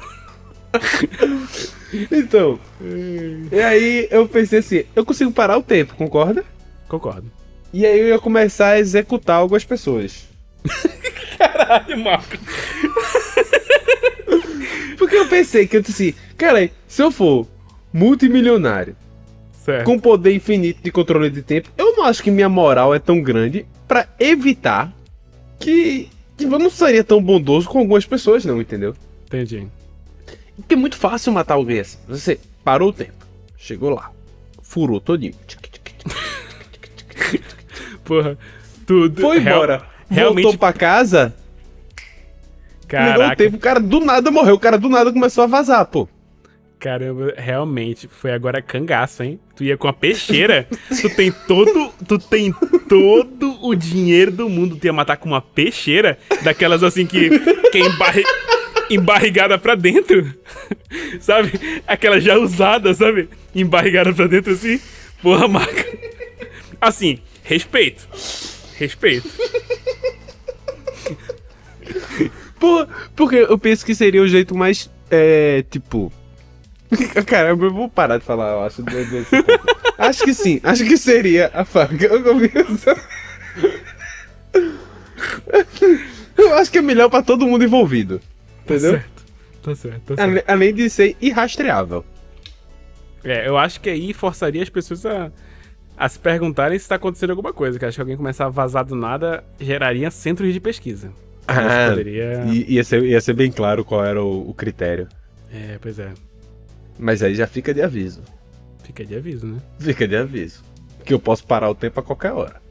Então, e aí eu pensei assim, eu consigo parar o tempo, concorda? Concordo. E aí eu ia começar a executar algumas pessoas. Caralho, Marco. Porque eu pensei que eu disse assim, cara, se eu for multimilionário, Certo. com poder infinito de controle de tempo, eu não acho que minha moral é tão grande pra evitar que eu não seria tão bondoso com algumas pessoas, não, entendeu? Entendi. Porque é muito fácil matar alguém assim. Você parou o tempo, chegou lá, furou todinho. Porra, tudo. Foi embora. Realmente. Voltou pra casa, ligou o Caraca. tempo, o cara do nada morreu, o cara do nada começou a vazar, pô. Caramba, realmente, foi agora cangaço, hein? Tu ia com a peixeira, tu tem todo o dinheiro do mundo, tu ia matar com uma peixeira, daquelas assim que é embarrigada pra dentro, sabe? Aquela já usada, sabe? Embarrigada pra dentro assim, porra, Marca. Assim, respeito. Pô, porque eu penso que seria o jeito mais, tipo... Caramba, eu vou parar de falar, eu acho, desse ponto. Acho que sim, acho que seria a faca. Eu acho que é melhor pra todo mundo envolvido. Entendeu? Tá certo. Além de ser irrastreável. Eu acho que aí forçaria as pessoas a se perguntarem se tá acontecendo alguma coisa. Que acho que alguém começar a vazar do nada geraria centros de pesquisa. Ia ser bem claro qual era o critério. Pois é. Mas aí já fica de aviso. Fica de aviso, né? Fica de aviso. Que eu posso parar o tempo a qualquer hora.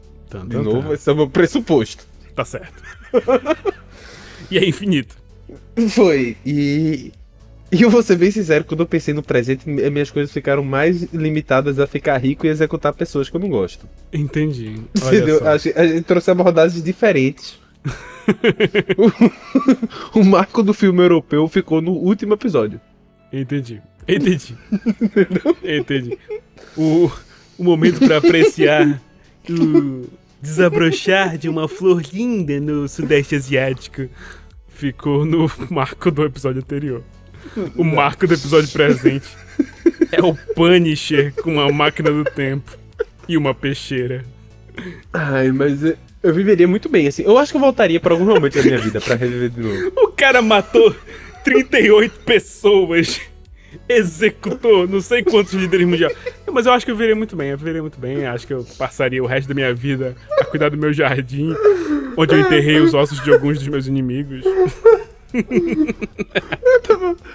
De novo, esse é o meu pressuposto. Tá certo. E é infinito. Foi. E eu vou ser bem sincero, quando eu pensei no presente, minhas coisas ficaram mais limitadas a ficar rico e executar pessoas que eu não gosto. Entendi. Entendeu? A gente trouxe abordagens diferentes. O marco do filme europeu ficou no último episódio. Entendi. O momento pra apreciar o desabrochar de uma flor linda no Sudeste Asiático ficou no marco do episódio anterior. O marco do episódio presente é o Punisher com uma máquina do tempo e uma peixeira. Ai, mas eu viveria muito bem, assim. Eu acho que eu voltaria pra algum momento da minha vida pra reviver de novo. O cara matou 38 pessoas. Executou não sei quantos líderes mundiais. Mas eu acho que eu viveria muito bem. Acho que eu passaria o resto da minha vida a cuidar do meu jardim, onde eu enterrei os ossos de alguns dos meus inimigos.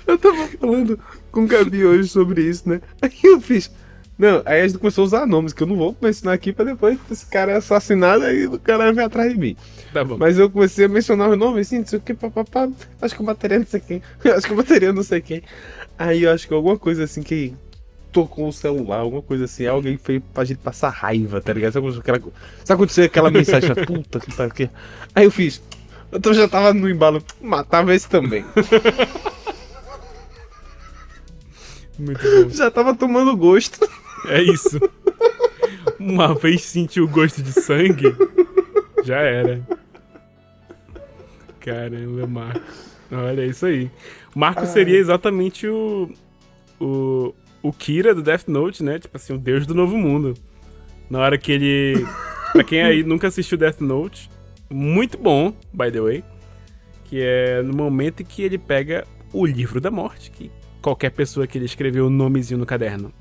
Eu tava falando com o Gabi hoje sobre isso, né? Aí eu fiz... Não, aí a gente começou a usar nomes que eu não vou mencionar aqui pra depois esse cara é assassinado e o cara vai atrás de mim. Tá bom. Mas eu comecei a mencionar o nome assim, não sei o que, papapá. Acho que eu mataria não sei quem. Acho que eu mataria não sei quem. Aí eu acho que alguma coisa assim que tocou o celular, alguma coisa assim, alguém fez pra gente passar raiva, tá ligado? Sabe acontecer aquela mensagem, puta que pariu. Aí eu fiz, eu já tava no embalo, matava esse também. Muito bom. Já tava tomando gosto. É isso. Uma vez sentiu o gosto de sangue, já era. Caramba, Marco. Olha, é isso aí. Marco seria exatamente o o Kira do Death Note, né? Tipo assim, o deus do novo mundo. Na hora que ele... Pra quem aí nunca assistiu Death Note, muito bom, by the way, que é no momento em que ele pega o livro da morte, que qualquer pessoa que ele escreveu o nomezinho no caderno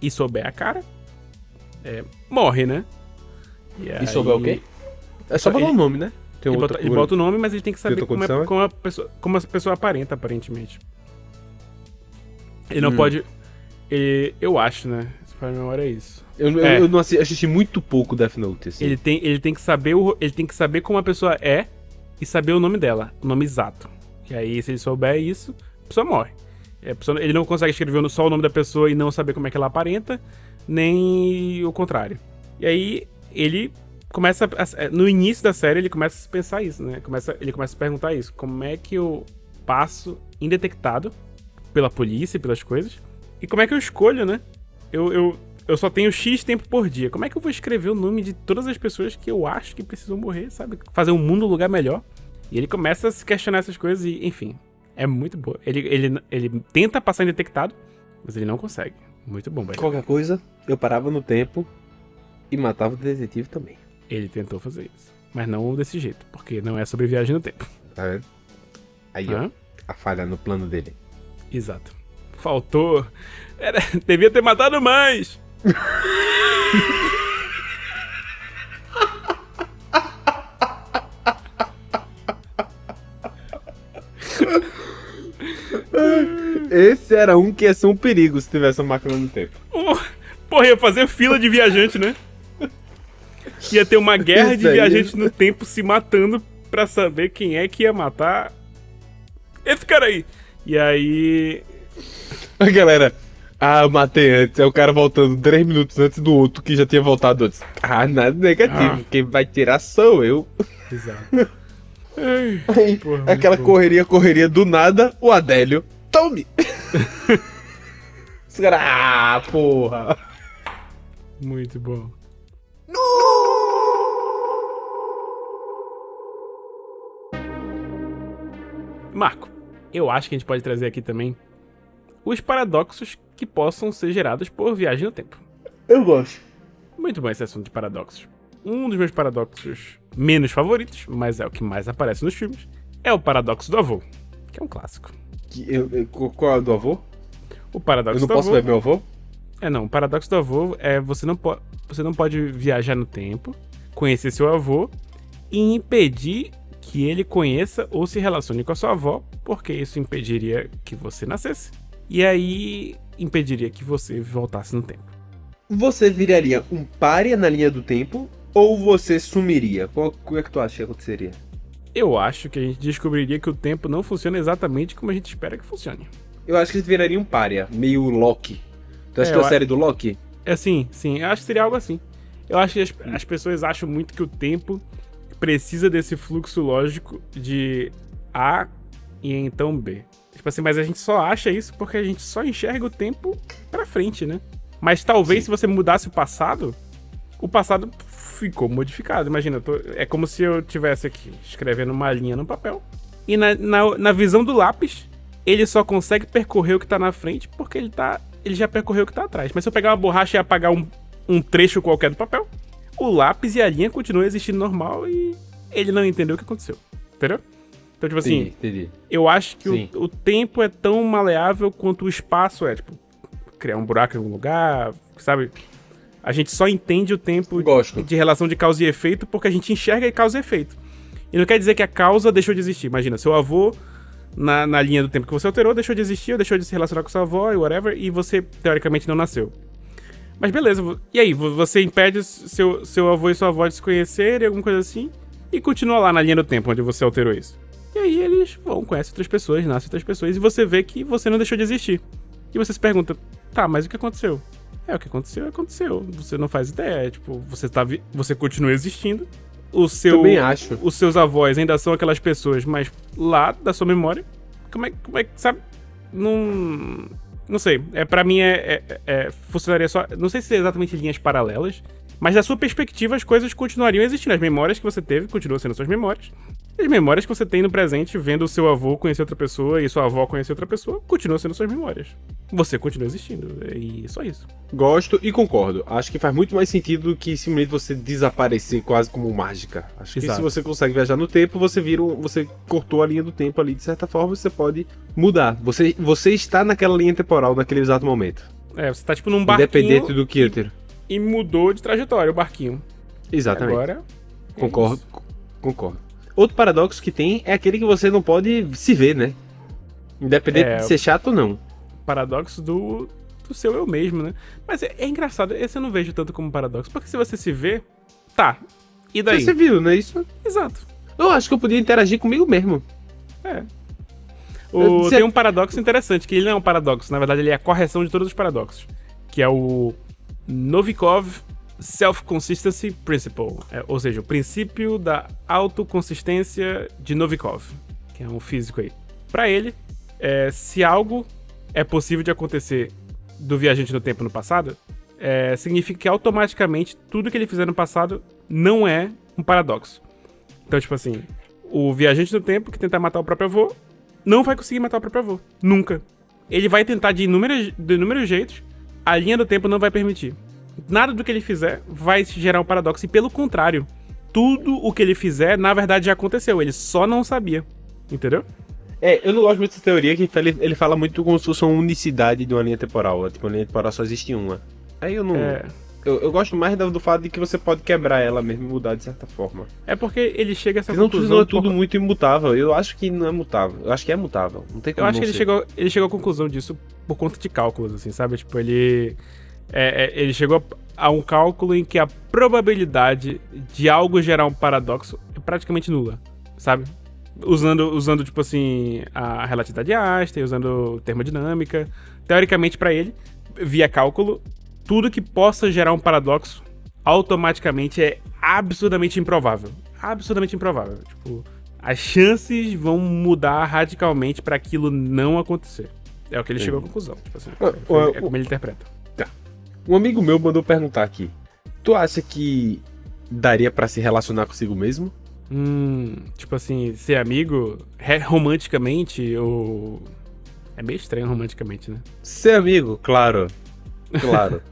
e souber a cara, morre, né? E souber o quê? É só botar o nome, né? Ele bota o nome, mas ele tem que saber como a pessoa aparenta, aparentemente. Ele não pode... eu acho, né? Se for a memória, é isso. Eu não assisti muito pouco Death Note, assim. Ele tem que saber como a pessoa é e saber o nome dela, o nome exato. E aí, se ele souber isso, a pessoa morre. Ele não consegue escrever só o nome da pessoa e não saber como é que ela aparenta, nem o contrário. E aí, ele começa... No início da série, ele começa a pensar isso, né? Ele começa a se perguntar isso. Como é que eu passo indetectado pela polícia, pelas coisas? E como é que eu escolho, né? Eu só tenho X tempo por dia. Como é que eu vou escrever o nome de todas as pessoas que eu acho que precisam morrer, sabe? Fazer o mundo um lugar melhor. E ele começa a se questionar essas coisas e, enfim, é muito boa. Ele tenta passar indetectado, mas ele não consegue. Muito bom, velho. Qualquer coisa, eu parava no tempo e matava o detetive também. Ele tentou fazer isso. Mas não desse jeito, porque não é sobre viagem no tempo. Tá vendo? Aí, ó, a falha no plano dele. Exato. Faltou. Devia ter matado mais. Esse era um que ia ser um perigo se tivesse uma máquina no tempo. Porra, ia fazer fila de viajante, né? Ia ter uma guerra de viajantes no tempo se matando pra saber quem é que ia matar esse cara aí. E aí... A galera... eu matei antes. É o cara voltando 3 minutos antes do outro que já tinha voltado antes. Nada negativo. Quem vai tirar sou eu. Exato. Aí, porra, aquela correria do nada, o Adélio. Tome! Os caras, porra. Muito bom. Marco, eu acho que a gente pode trazer aqui também os paradoxos que possam ser gerados por viagem no tempo. Eu gosto. Muito bom esse assunto de paradoxos. Um dos meus paradoxos menos favoritos, mas é o que mais aparece nos filmes, é o paradoxo do avô, que é um clássico. Qual é o do avô? O paradoxo do avô... Eu não posso ver meu avô? Não, o paradoxo do avô é você não pode viajar no tempo, conhecer seu avô e impedir que ele conheça ou se relacione com a sua avó, porque isso impediria que você nascesse. E aí impediria que você voltasse no tempo. Você viraria um pária na linha do tempo ou você sumiria? Qual é que tu acha que aconteceria? Eu acho que a gente descobriria que o tempo não funciona exatamente como a gente espera que funcione. Eu acho que você viraria um pária, meio Loki. Tu assistiu a série do Loki? Sim. Eu acho que seria algo assim. Eu acho que as pessoas acham muito que o tempo precisa desse fluxo lógico de A e então B. Tipo assim, mas a gente só acha isso porque a gente só enxerga o tempo pra frente, né? Mas talvez se você mudasse o passado ficou modificado. Imagina, é como se eu estivesse aqui escrevendo uma linha no papel e na visão do lápis, ele só consegue percorrer o que tá na frente porque ele já percorreu o que tá atrás. Mas se eu pegar uma borracha e apagar um trecho qualquer do papel, o lápis e a linha continuam existindo normal e ele não entendeu o que aconteceu. Entendeu? Então, tipo assim, entendi. Eu acho que o tempo é tão maleável quanto o espaço é. Tipo, criar um buraco em algum lugar, sabe? A gente só entende o tempo de relação de causa e efeito porque a gente enxerga causa e efeito. E não quer dizer que a causa deixou de existir. Imagina, seu avô, na linha do tempo que você alterou, deixou de existir, ou deixou de se relacionar com sua avó e whatever, e você, teoricamente, não nasceu. Mas beleza, e aí? Você impede seu avô e sua avó de se conhecerem, alguma coisa assim, e continua lá na linha do tempo onde você alterou isso. E aí eles vão, conhecem outras pessoas, nascem outras pessoas, e você vê que você não deixou de existir. E você se pergunta, tá, mas o que aconteceu? O que aconteceu. Você não faz ideia, tipo, você continua existindo. Também acho. Os seus avós ainda são aquelas pessoas, mas lá da sua memória, como é que, sabe? Não sei, pra mim funcionaria só, não sei se é exatamente linhas paralelas, mas da sua perspectiva as coisas continuariam existindo, as memórias que você teve continuam sendo suas memórias, As memórias que você tem no presente, vendo o seu avô conhecer outra pessoa e sua avó conhecer outra pessoa, continuam sendo suas memórias. Você continua existindo, e só isso. Gosto e concordo. Acho que faz muito mais sentido do que simplesmente você desaparecer quase como mágica. Acho que se você consegue viajar no tempo, você você cortou a linha do tempo ali, de certa forma, você pode mudar. Você está naquela linha temporal, naquele exato momento. Você tá tipo num barquinho... Independente do que e mudou de trajetória o barquinho. Exatamente. Agora... Concordo. Outro paradoxo que tem é aquele que você não pode se ver, né? Independente de ser chato ou não. Paradoxo do seu eu mesmo, né? Mas é engraçado, esse eu não vejo tanto como paradoxo. Porque se você se vê, tá. E daí? Você viu, não é isso? Exato. Eu acho que eu podia interagir comigo mesmo. Tem um paradoxo interessante, que ele não é um paradoxo. Na verdade, ele é a correção de todos os paradoxos. Que é o Novikov Self-Consistency Principle, ou seja, o princípio da autoconsistência de Novikov, que é um físico aí. Pra ele, se algo é possível de acontecer do viajante no tempo no passado, significa que automaticamente tudo que ele fizer no passado não é um paradoxo. Então, tipo assim, o viajante no tempo que tentar matar o próprio avô não vai conseguir matar o próprio avô. Nunca. Ele vai tentar de inúmeros jeitos, a linha do tempo não vai permitir. Nada do que ele fizer vai gerar um paradoxo. E pelo contrário, tudo o que ele fizer, na verdade, já aconteceu. Ele só não sabia. Entendeu? Eu não gosto muito dessa teoria, que ele fala muito como se fosse uma unicidade de uma linha temporal. Tipo, uma linha temporal só existe uma. Aí eu não... Eu gosto mais do fato de que você pode quebrar ela mesmo e mudar de certa forma. É porque ele chega a essa conclusão... Não é tudo muito imutável. Eu acho que não é mutável. Eu acho que é mutável. Não tem como. Eu acho que ele chegou à conclusão disso por conta de cálculos, assim, sabe? Tipo, ele chegou a um cálculo em que a probabilidade de algo gerar um paradoxo é praticamente nula, sabe? Usando tipo assim, a relatividade de Einstein, usando termodinâmica. Teoricamente, pra ele, via cálculo, tudo que possa gerar um paradoxo automaticamente é absurdamente improvável. Absurdamente improvável. Tipo, as chances vão mudar radicalmente pra aquilo não acontecer. É o que ele chegou à conclusão. Tipo assim, é como ele interpreta. Tá. Um amigo meu mandou perguntar aqui. Tu acha que daria pra se relacionar consigo mesmo? Tipo assim, ser amigo romanticamente ou... É meio estranho romanticamente, né? Ser amigo, claro.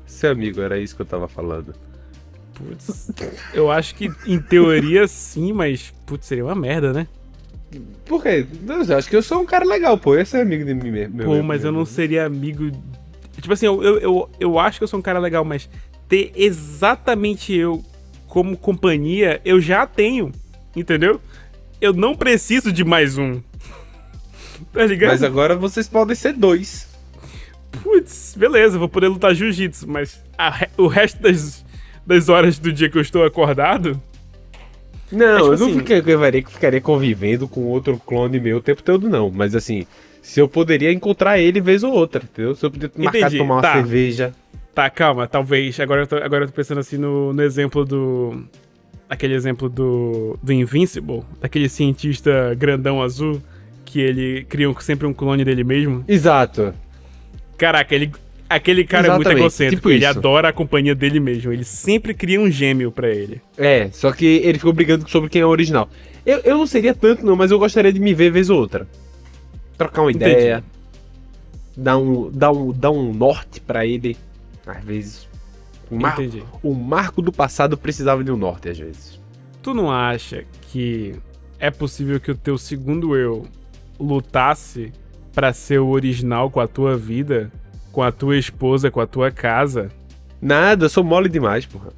Ser amigo, era isso que eu tava falando. Putz, eu acho que em teoria sim, mas putz, seria uma merda, né? Por quê? Eu acho que eu sou um cara legal, pô. Eu ia ser amigo de mim mesmo. Mas eu não seria amigo... Tipo assim, eu acho que eu sou um cara legal, mas ter exatamente eu como companhia, eu já tenho. Entendeu? Eu não preciso de mais um. Tá ligado? Mas agora vocês podem ser dois. Putz, beleza, vou poder lutar jiu-jitsu, mas o resto das horas do dia que eu estou acordado... Não, tipo eu não assim, ficaria convivendo com outro clone meu o tempo todo, não. Mas assim, se eu poderia encontrar ele vez ou outra, entendeu? Se eu poderia marcar de tomar uma cerveja... Tá, calma, talvez. Agora eu tô pensando assim no exemplo do... Aquele exemplo do Invincible, daquele cientista grandão azul, que ele cria sempre um clone dele mesmo. Exato. Caraca, aquele cara é muito egocêntrico, tipo ele adora a companhia dele mesmo, ele sempre cria um gêmeo pra ele. Só que ele ficou brigando sobre quem é o original. Eu não seria tanto não, mas eu gostaria de me ver vez ou outra. Trocar uma ideia, dar um norte pra ele, às vezes... O marco do passado precisava de um norte, às vezes. Tu não acha que é possível que o teu segundo eu lutasse pra ser o original com a tua vida, com a tua esposa, com a tua casa? Nada, eu sou mole demais, porra.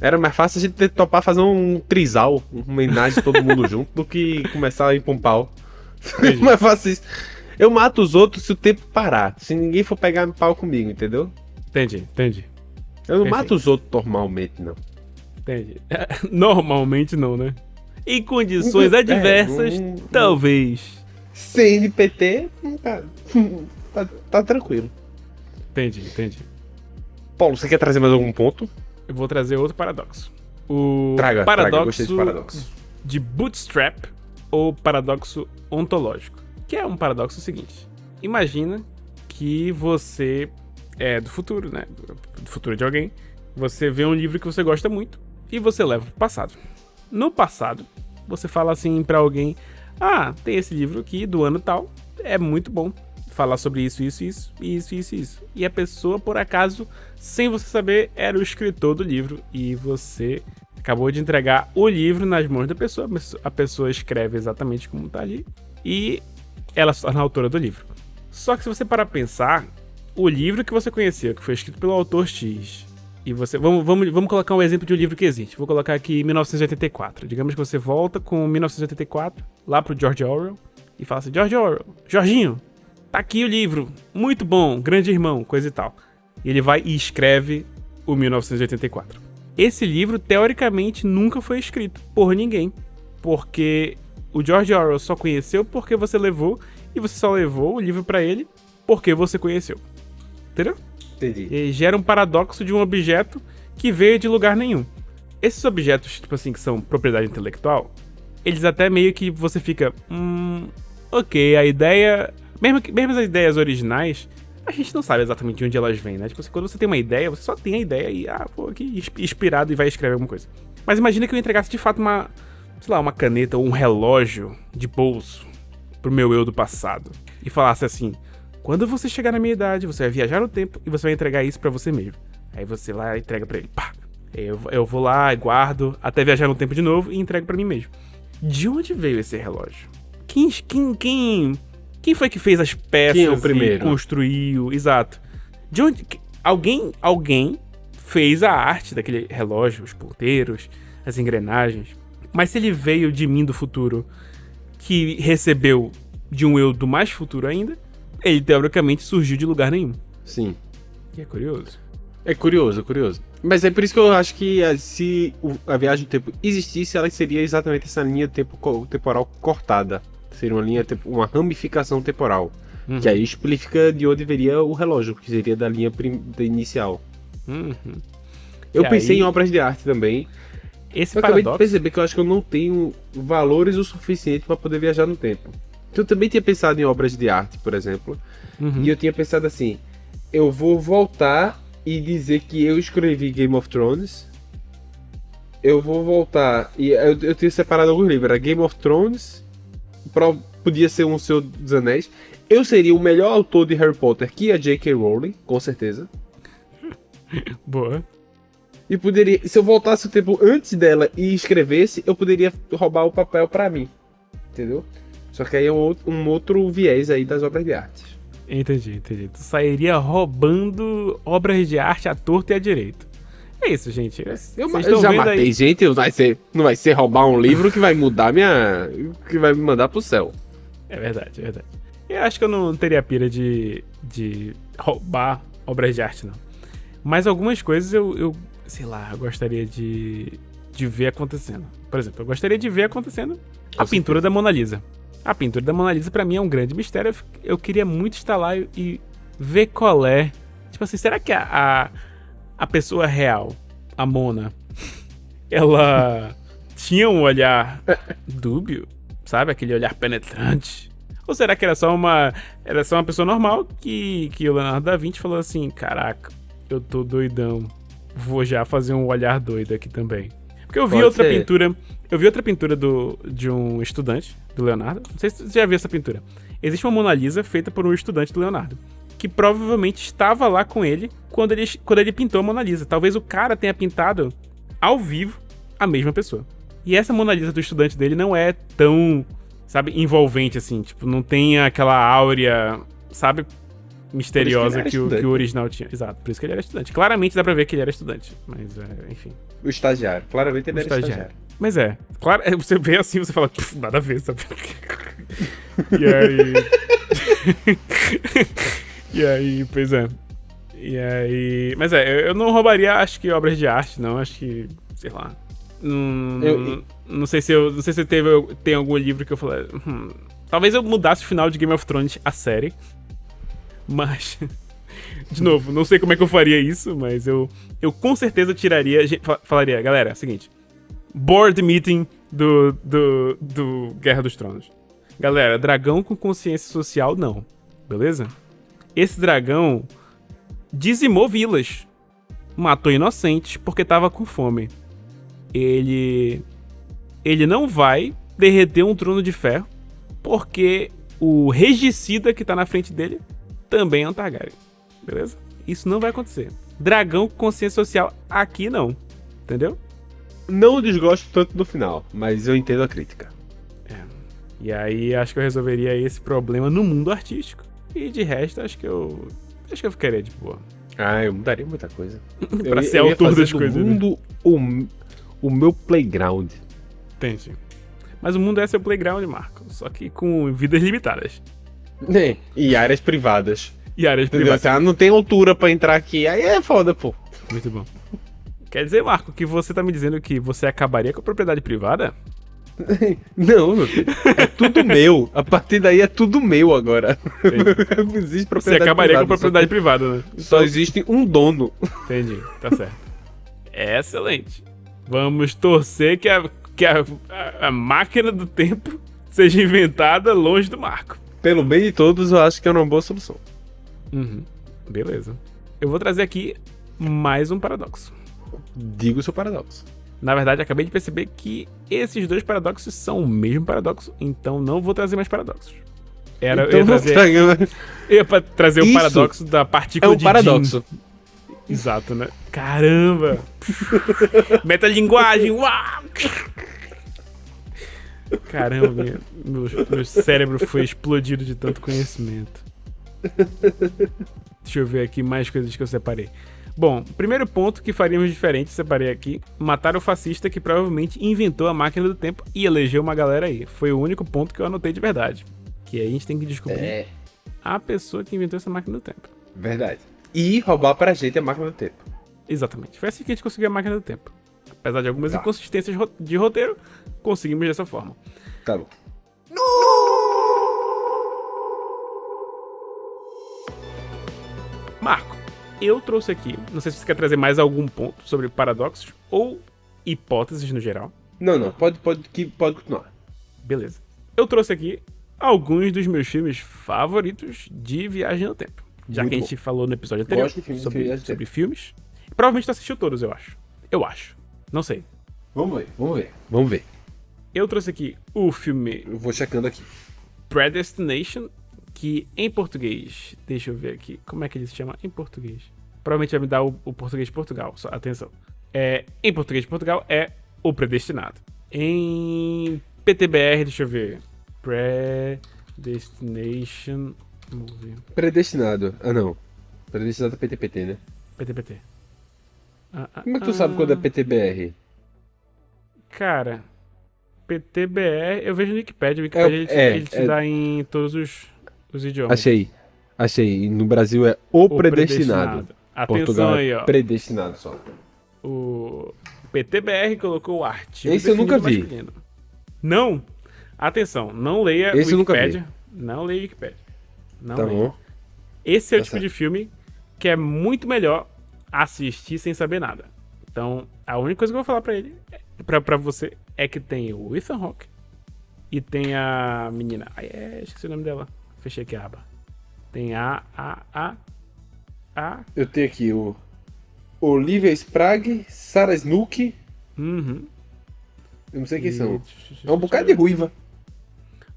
Era mais fácil a gente topar fazer um trisal, uma homenagem de todo mundo junto, do que começar a ir pra um pau. Mais fácil isso. Eu mato os outros se o tempo parar, se ninguém for pegar pau comigo, entendeu? Entendi. Eu não mato os outros normalmente, não. Entendi. Normalmente não, né? Em condições adversas, talvez. CNPT, tá tranquilo. Entendi. Paulo, você quer trazer mais algum ponto? Eu vou trazer outro paradoxo. Traga, gostei de paradoxo. De bootstrap ou paradoxo ontológico. Que é um paradoxo seguinte. Imagina que você... do futuro, né? Do futuro de alguém. Você vê um livro que você gosta muito e você leva pro passado. No passado, você fala assim pra alguém, tem esse livro aqui do ano tal, é muito bom. Falar sobre isso. E a pessoa, por acaso, sem você saber, era o escritor do livro. E você acabou de entregar o livro nas mãos da pessoa. A pessoa escreve exatamente como tá ali. E ela se torna a autora do livro. Só que se você parar pra pensar, o livro que você conheceu, que foi escrito pelo autor X, e você... Vamos colocar um exemplo de um livro que existe. Vou colocar aqui 1984. Digamos que você volta com 1984, lá pro George Orwell, e fala assim, George Orwell, Jorginho, tá aqui o livro, muito bom, grande irmão, coisa e tal. E ele vai e escreve o 1984. Esse livro, teoricamente, nunca foi escrito por ninguém. Porque o George Orwell só conheceu porque você levou, e você só levou o livro pra ele porque você conheceu. Entendeu? Entendi. E gera um paradoxo de um objeto que veio de lugar nenhum. Esses objetos, tipo assim, que são propriedade intelectual, eles até meio que você fica... ok, a ideia... Mesmo as ideias originais, a gente não sabe exatamente de onde elas vêm, né? Tipo assim, quando você tem uma ideia, você só tem a ideia e, aqui, inspirado e vai escrever alguma coisa. Mas imagina que eu entregasse de fato uma caneta ou um relógio de bolso pro meu eu do passado. E falasse assim, quando você chegar na minha idade, você vai viajar no tempo e você vai entregar isso pra você mesmo. Aí você lá entrega pra ele, pá. Eu vou lá e guardo até viajar no tempo de novo e entrego pra mim mesmo. De onde veio esse relógio? Quem foi que fez as peças? Quem é o primeiro? E construiu? Exato. De onde... Alguém fez a arte daquele relógio, os ponteiros, as engrenagens. Mas se ele veio de mim do futuro, que recebeu de um eu do mais futuro ainda, ele teoricamente surgiu de lugar nenhum. Sim. E é curioso. É curioso. Mas é por isso que eu acho que se a viagem do tempo existisse, ela seria exatamente essa linha temporal cortada. Seria uma ramificação temporal. Uhum. Que aí explica de onde viria o relógio, que seria da linha inicial. Uhum. Eu pensei em obras de arte também. Esse eu acabei paradoxo... de perceber que eu acho que eu não tenho valores o suficiente para poder viajar no tempo. Então, eu também tinha pensado em obras de arte, por exemplo. Uhum. E eu tinha pensado assim, eu vou voltar e dizer que eu escrevi Game of Thrones. Eu vou voltar e eu tinha separado alguns livros. Era Game of Thrones, podia ser um Senhor dos Anéis. Eu seria o melhor autor de Harry Potter que a J.K. Rowling, com certeza. Boa. E poderia, se eu voltasse o tempo antes dela e escrevesse, eu poderia roubar o papel pra mim. Entendeu? Só que aí é um outro viés aí das obras de arte. Entendi. Tu sairia roubando obras de arte à torta e à direita. É isso, gente. Eu já matei aí... gente, não vai ser roubar um livro que vai mudar que vai me mandar pro céu. É verdade. Eu acho que eu não teria pira de roubar obras de arte, não. Mas algumas coisas eu sei lá, eu gostaria de ver acontecendo. Por exemplo, eu gostaria de ver acontecendo a pintura da Mona Lisa. A pintura da Mona Lisa, pra mim, é um grande mistério. Eu queria muito estar lá e ver qual é. Tipo assim, será que a pessoa real, a Mona, ela tinha um olhar dúbio? Sabe? Aquele olhar penetrante? Ou será que era só uma pessoa normal que o Leonardo da Vinci falou assim, caraca, eu tô doidão. Vou já fazer um olhar doido aqui também. Porque eu vi outra pintura de um estudante do Leonardo. Não sei se você já viu essa pintura. Existe uma Mona Lisa feita por um estudante do Leonardo, que provavelmente estava lá com ele quando ele pintou a Mona Lisa. Talvez o cara tenha pintado ao vivo a mesma pessoa. E essa Mona Lisa do estudante dele não é tão, sabe, envolvente assim. Tipo, não tem aquela áurea, sabe, misteriosa que o original tinha. Exato, por isso que ele era estudante. Claramente dá pra ver que ele era estudante, mas enfim. O estagiário, claramente ele era estagiário. Mas claro, você vê assim, você fala, nada a ver, sabe? E aí... E aí, pois é. E aí... Mas eu não roubaria, acho que, obras de arte, não. Acho que, sei lá. Não sei se tem algum livro que eu falei... Talvez eu mudasse o final de Game of Thrones, a série. Mas... De novo, não sei como é que eu faria isso, mas eu com certeza tiraria... Falaria, galera, é o seguinte... Board meeting do Guerra dos Tronos. Galera, dragão com consciência social, não. Beleza? Esse dragão dizimou vilas. Matou inocentes porque tava com fome. Ele ele não vai derreter um trono de ferro, porque o regicida que tá na frente dele também é um Targaryen. Beleza? Isso não vai acontecer. Dragão com consciência social aqui não. Entendeu? Não desgosto tanto do final, mas eu entendo a crítica. E aí acho que eu resolveria esse problema no mundo artístico. E de resto, acho que eu ficaria de boa. Eu mudaria muita coisa. Pra ser autor das coisas. O mundo, o meu playground. Entendi. Mas o mundo é seu playground, Marco. Só que com vidas limitadas. E áreas privadas. Entendeu? Não tem altura pra entrar aqui. Aí é foda, pô. Muito bom. Quer dizer, Marco, que você tá me dizendo que você acabaria com a propriedade privada? Não, meu filho. É tudo meu. A partir daí é tudo meu agora. Não existe propriedade Você acabaria privada, com a propriedade privada, né? Só existe um dono. Entendi, tá certo. Excelente. Vamos torcer que a máquina do tempo seja inventada longe do Marco. Pelo bem de todos, eu acho que é uma boa solução. Beleza. Eu vou trazer aqui mais um paradoxo. Diga o seu paradoxo. Na verdade, acabei de perceber que esses dois paradoxos são o mesmo paradoxo, então não vou trazer mais paradoxos. Eu ia trazer o paradoxo da partícula de paradoxo. Jin. Exato, né? Caramba! Metalinguagem! Uau! Caramba, meu cérebro foi explodido de tanto conhecimento. Deixa eu ver aqui mais coisas que eu separei. Bom, primeiro ponto que faríamos diferente, separei aqui, matar o fascista que provavelmente inventou a máquina do tempo e elegeu uma galera aí. Foi o único ponto que eu anotei de verdade. Que aí a gente tem que descobrir a pessoa que inventou essa máquina do tempo. Verdade. E roubar pra gente a máquina do tempo. Exatamente. Foi assim que a gente conseguiu a máquina do tempo. Apesar de algumas inconsistências de roteiro, conseguimos dessa forma. Tá bom. Marco, eu trouxe aqui, não sei se você quer trazer mais algum ponto sobre paradoxos ou hipóteses no geral. Não, pode continuar. Beleza. Eu trouxe aqui alguns dos meus filmes favoritos de viagem no tempo. Já Muito que a gente falou no episódio anterior sobre filmes. Provavelmente tu assistiu todos, eu acho. Não sei. Vamos ver. Eu trouxe aqui o filme... Eu vou checando aqui. Predestination, que em português... Deixa eu ver aqui. Como é que ele se chama em português? Provavelmente vai me dar o português de Portugal. Só, atenção. Em português de Portugal é O Predestinado. Em PTBR, deixa eu ver. Predestination Movie. Predestinado. Não. Predestinado é PTPT, né? PTPT. Como é que tu sabe quando é PTBR? Cara, PTBR, eu vejo no Wikipedia. O Wikipedia ele te dá em todos os idiomas. Achei. E no Brasil é O Predestinado. Atenção Portugal aí, ó. Predestinado só. O PTBR colocou o artigo. Esse eu nunca vi. Masculino. Não. Atenção, não leia Esse o Wikipedia. Eu nunca vi. Não leia o Wikipedia. Não tá leia. Bom. Esse é o Tá tipo certo. de filme que é muito melhor assistir sem saber nada. Então, a única coisa que eu vou falar pra você é que tem o Ethan Hawke e tem a menina. Esqueci o nome dela. Fechei aqui a aba. Tem a. Eu tenho aqui o Olivia Sprague, Sarah Snook. Uhum. Eu não sei quem são. É um bocado de ruiva.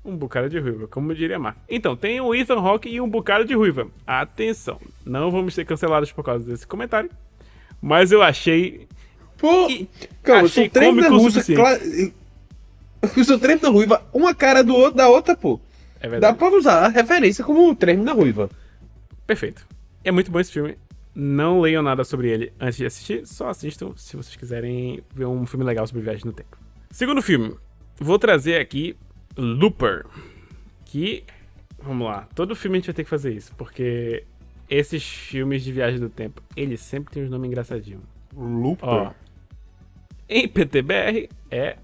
Um bocado de ruiva, como diria Marco. Então, tem o Ethan Hawke e um bocado de ruiva. Atenção, não vamos ser cancelados por causa desse comentário. Mas eu achei... Pô, calma, achei eu sou trem da cômico o russa, suficiente. Eu sou trem da ruiva, uma cara da outra, pô. É verdade. Dá pra usar a referência como o trem da ruiva. Perfeito. É muito bom esse filme. Não leiam nada sobre ele antes de assistir. Só assistam se vocês quiserem ver um filme legal sobre viagem no tempo. Segundo filme. Vou trazer aqui Looper. Que... Vamos lá. Todo filme a gente vai ter que fazer isso. Porque esses filmes de viagem do tempo, eles sempre têm um nome engraçadinho. Looper? Ó, em PTBR é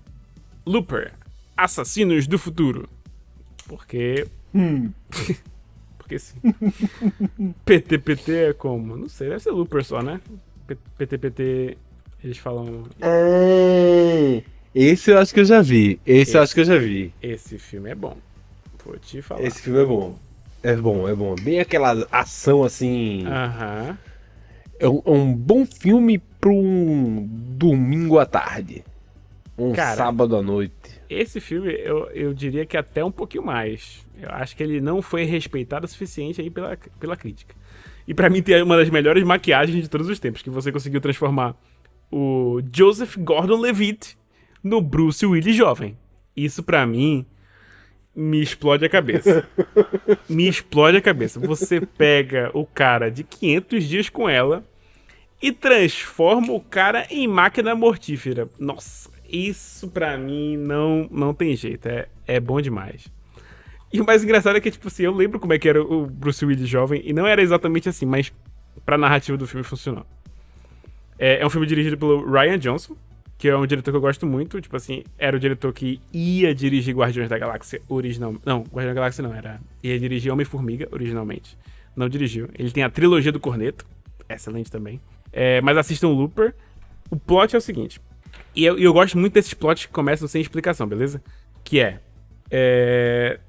Looper. Assassinos do Futuro. Porque... Porque sim. PTPT é como? Não sei, deve ser Looper só, né? PTPT, eles falam... Esse eu acho que eu já vi. Esse eu acho que eu já vi. Esse filme é bom. Vou te falar. Esse filme é bom. É bom. Bem aquela ação assim... Aham. É um bom filme pra um domingo à tarde. Cara, sábado à noite. Esse filme, eu diria que até um pouquinho mais. Eu acho que ele não foi respeitado o suficiente aí pela crítica. E pra mim tem uma das melhores maquiagens de todos os tempos, que você conseguiu transformar o Joseph Gordon-Levitt no Bruce Willis jovem. Isso pra mim me explode a cabeça. Me explode a cabeça. Você pega o cara de 500 dias com ela e transforma o cara em máquina mortífera. Nossa, isso pra mim não tem jeito. É bom demais. E o mais engraçado é que, tipo assim, eu lembro como é que era o Bruce Willis jovem, e não era exatamente assim, mas pra narrativa do filme funcionou. É um filme dirigido pelo Rian Johnson, que é um diretor que eu gosto muito. Tipo assim, era o diretor que ia dirigir Guardiões da Galáxia originalmente. Não, Guardiões da Galáxia não, ia dirigir Homem-Formiga originalmente. Não dirigiu. Ele tem a trilogia do Corneto, excelente também. Mas assistam o Looper. O plot é o seguinte, e eu gosto muito desses plots que começam sem explicação, beleza? Que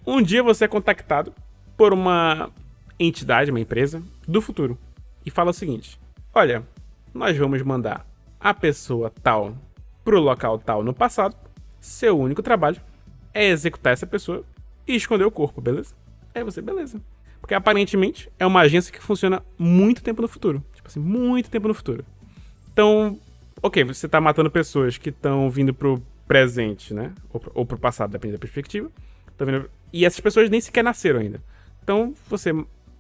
um dia você é contactado por uma entidade, uma empresa do futuro, e fala o seguinte: olha, nós vamos mandar a pessoa tal pro local tal no passado. Seu único trabalho é executar essa pessoa e esconder o corpo, beleza? Aí você, beleza. Porque aparentemente é uma agência que funciona muito tempo no futuro. Tipo assim, muito tempo no futuro. Então, ok, você tá matando pessoas que estão vindo pro presente, né? Ou pro passado, depende da perspectiva. Tá vendo? E essas pessoas nem sequer nasceram ainda. Então, você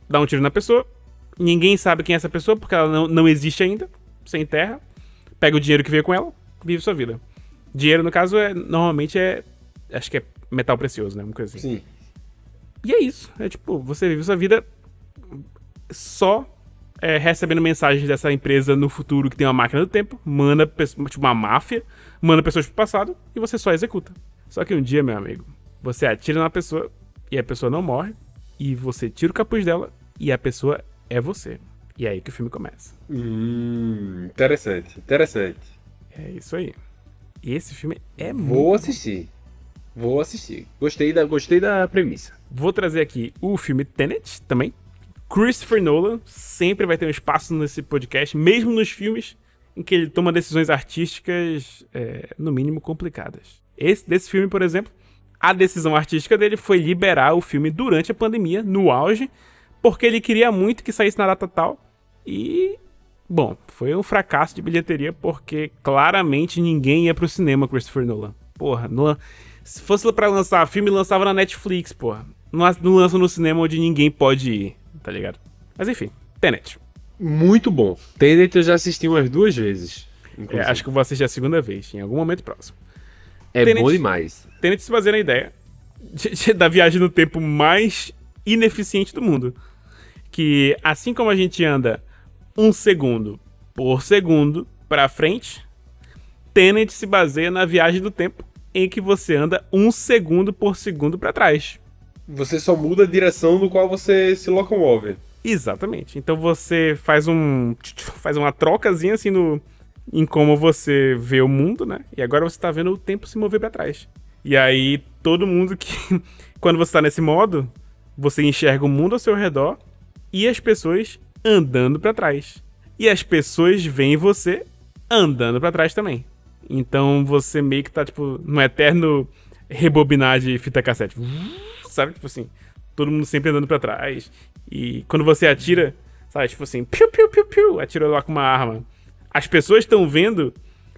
dá um tiro na pessoa, ninguém sabe quem é essa pessoa, porque ela não existe ainda, você enterra, pega o dinheiro que veio com ela, vive sua vida. Dinheiro, no caso, normalmente acho que é metal precioso, né? Uma coisa assim. Sim. E é isso. É tipo, você vive sua vida só recebendo mensagens dessa empresa no futuro que tem uma máquina do tempo, manda, tipo uma máfia, manda pessoas pro passado e você só executa. Só que um dia, meu amigo, você atira na pessoa e a pessoa não morre, e você tira o capuz dela e a pessoa é você. E é aí que o filme começa. Interessante. É isso aí. E esse filme é muito Vou bom. assistir. Gostei da premissa. Vou trazer aqui o filme Tenet também. Christopher Nolan sempre vai ter um espaço nesse podcast, mesmo nos filmes em que ele toma decisões artísticas, no mínimo, complicadas. Desse filme, por exemplo, a decisão artística dele foi liberar o filme durante a pandemia, no auge, porque ele queria muito que saísse na data tal. E, bom, foi um fracasso de bilheteria, porque claramente ninguém ia pro cinema, Christopher Nolan. Porra, se fosse pra lançar filme, lançava na Netflix, porra. Não lança no cinema onde ninguém pode ir, tá ligado? Mas enfim, Tenet. Muito bom. Tenet eu já assisti umas 2 vezes. Acho que eu vou assistir a segunda vez, em algum momento próximo. Tenet, bom demais. Tenet se baseia na ideia da viagem no tempo mais ineficiente do mundo. Que assim como a gente anda 1 segundo por segundo pra frente, Tenet se baseia na viagem do tempo em que você anda 1 segundo por segundo pra trás. Você só muda a direção no qual você se locomove. Exatamente. Então você faz uma trocazinha assim em como você vê o mundo, né? E agora você tá vendo o tempo se mover pra trás. E aí todo mundo que... Quando você tá nesse modo, você enxerga o mundo ao seu redor e as pessoas andando pra trás. E as pessoas veem você andando pra trás também. Então você meio que tá, tipo, no eterno rebobinar de fita cassete. Sabe? Tipo assim, todo mundo sempre andando pra trás. E quando você atira, sabe? Tipo assim, piu, piu, piu, piu, atirou lá com uma arma. As pessoas estão vendo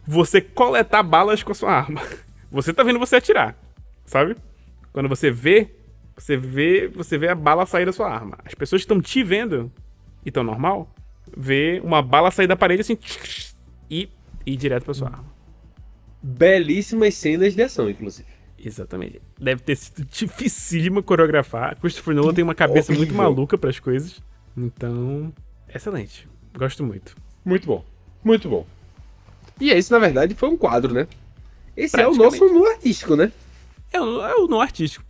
você coletar balas com a sua arma. Você tá vendo você atirar, sabe? Quando você vê a bala sair da sua arma. As pessoas que estão te vendo, e tão normal, vê uma bala sair da parede assim e ir direto pra sua arma. Belíssimas cenas de ação, inclusive. Exatamente. Deve ter sido dificílimo coreografar. Christopher Nolan tem uma cabeça muito maluca pras coisas. Então, excelente. Gosto muito. Muito bom. E esse, na verdade, foi um quadro, né? Esse é o nosso nu artístico, né? É o nu artístico.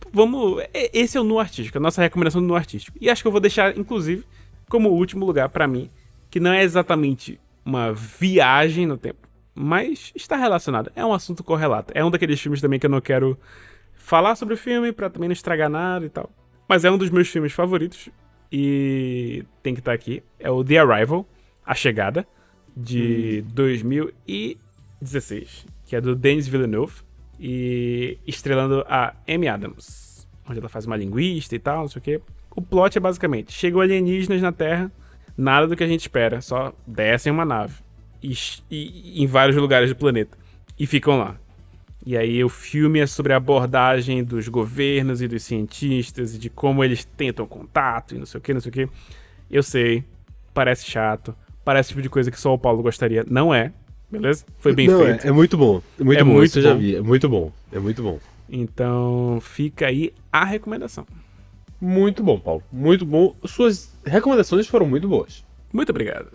Esse é o nu artístico, a nossa recomendação do nu artístico. E acho que eu vou deixar, inclusive, como último lugar pra mim, que não é exatamente uma viagem no tempo, mas está relacionado. É um assunto correlato. É um daqueles filmes também que eu não quero falar sobre o filme pra também não estragar nada e tal. Mas é um dos meus filmes favoritos e tem que estar aqui. É o The Arrival, A Chegada, de 2000 e... 16, que é do Denis Villeneuve, e estrelando a Amy Adams, onde ela faz uma linguista e tal, não sei o quê. O plot é basicamente, chegam alienígenas na Terra, nada do que a gente espera, só descem uma nave, e em vários lugares do planeta, e ficam lá. E aí o filme é sobre a abordagem dos governos e dos cientistas, e de como eles tentam contato, e não sei o que, não sei o que. Eu sei, parece chato, parece o tipo de coisa que só o Paulo gostaria. Não é, beleza? Foi bem feito. É muito bom. É muito bom, isso eu já vi. É muito bom. É muito bom. Então, fica aí a recomendação. Muito bom, Paulo. Muito bom. Suas recomendações foram muito boas. Muito obrigado.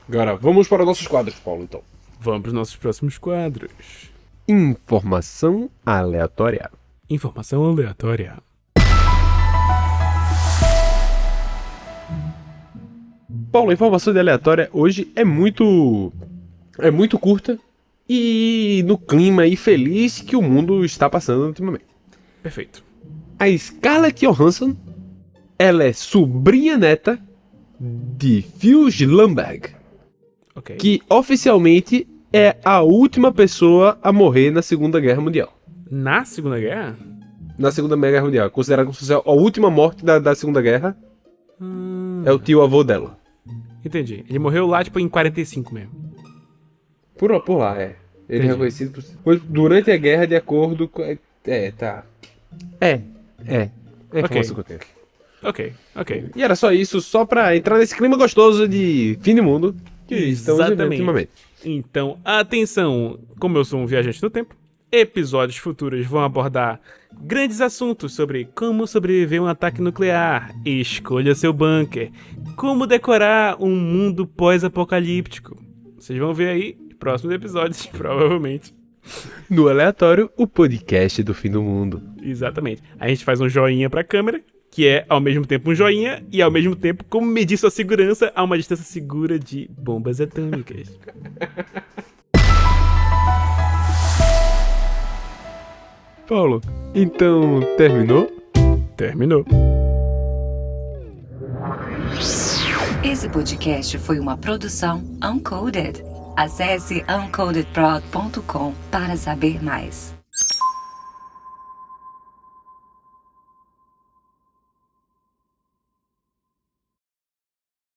Agora, vamos para nossos quadros, Paulo, então. Vamos para os nossos próximos quadros. Informação aleatória. Informação aleatória. Paulo, a informação de aleatória hoje é muito curta e no clima aí feliz que o mundo está passando ultimamente. Perfeito. A Scarlett Johansson, ela é sobrinha neta de Phil Schlumberg, que oficialmente é a última pessoa a morrer na Segunda Guerra Mundial. Na Segunda Guerra? Na Segunda Guerra Mundial. Considerada como se fosse a última morte da Segunda Guerra. É o tio-avô dela. Entendi. Ele morreu lá, tipo, em 45 mesmo. Por lá, é. Ele é reconhecido por... Durante a guerra, de acordo com... tá. É informação que eu tenho aqui. Ok. E era só isso, só pra entrar nesse clima gostoso de fim de mundo que estamos vivendo ultimamente. Então, atenção! Como eu sou um viajante do tempo, episódios futuros vão abordar grandes assuntos sobre como sobreviver a um ataque nuclear, escolha seu bunker, como decorar um mundo pós-apocalíptico. Vocês vão ver aí próximos episódios, provavelmente. No Aleatório, o podcast do fim do mundo. Exatamente. A gente faz um joinha pra câmera, que é ao mesmo tempo um joinha e ao mesmo tempo como medir sua segurança a uma distância segura de bombas atômicas. Paulo, então terminou? Terminou. Esse podcast foi uma produção Uncoded. Acesse uncodedprod.com para saber mais.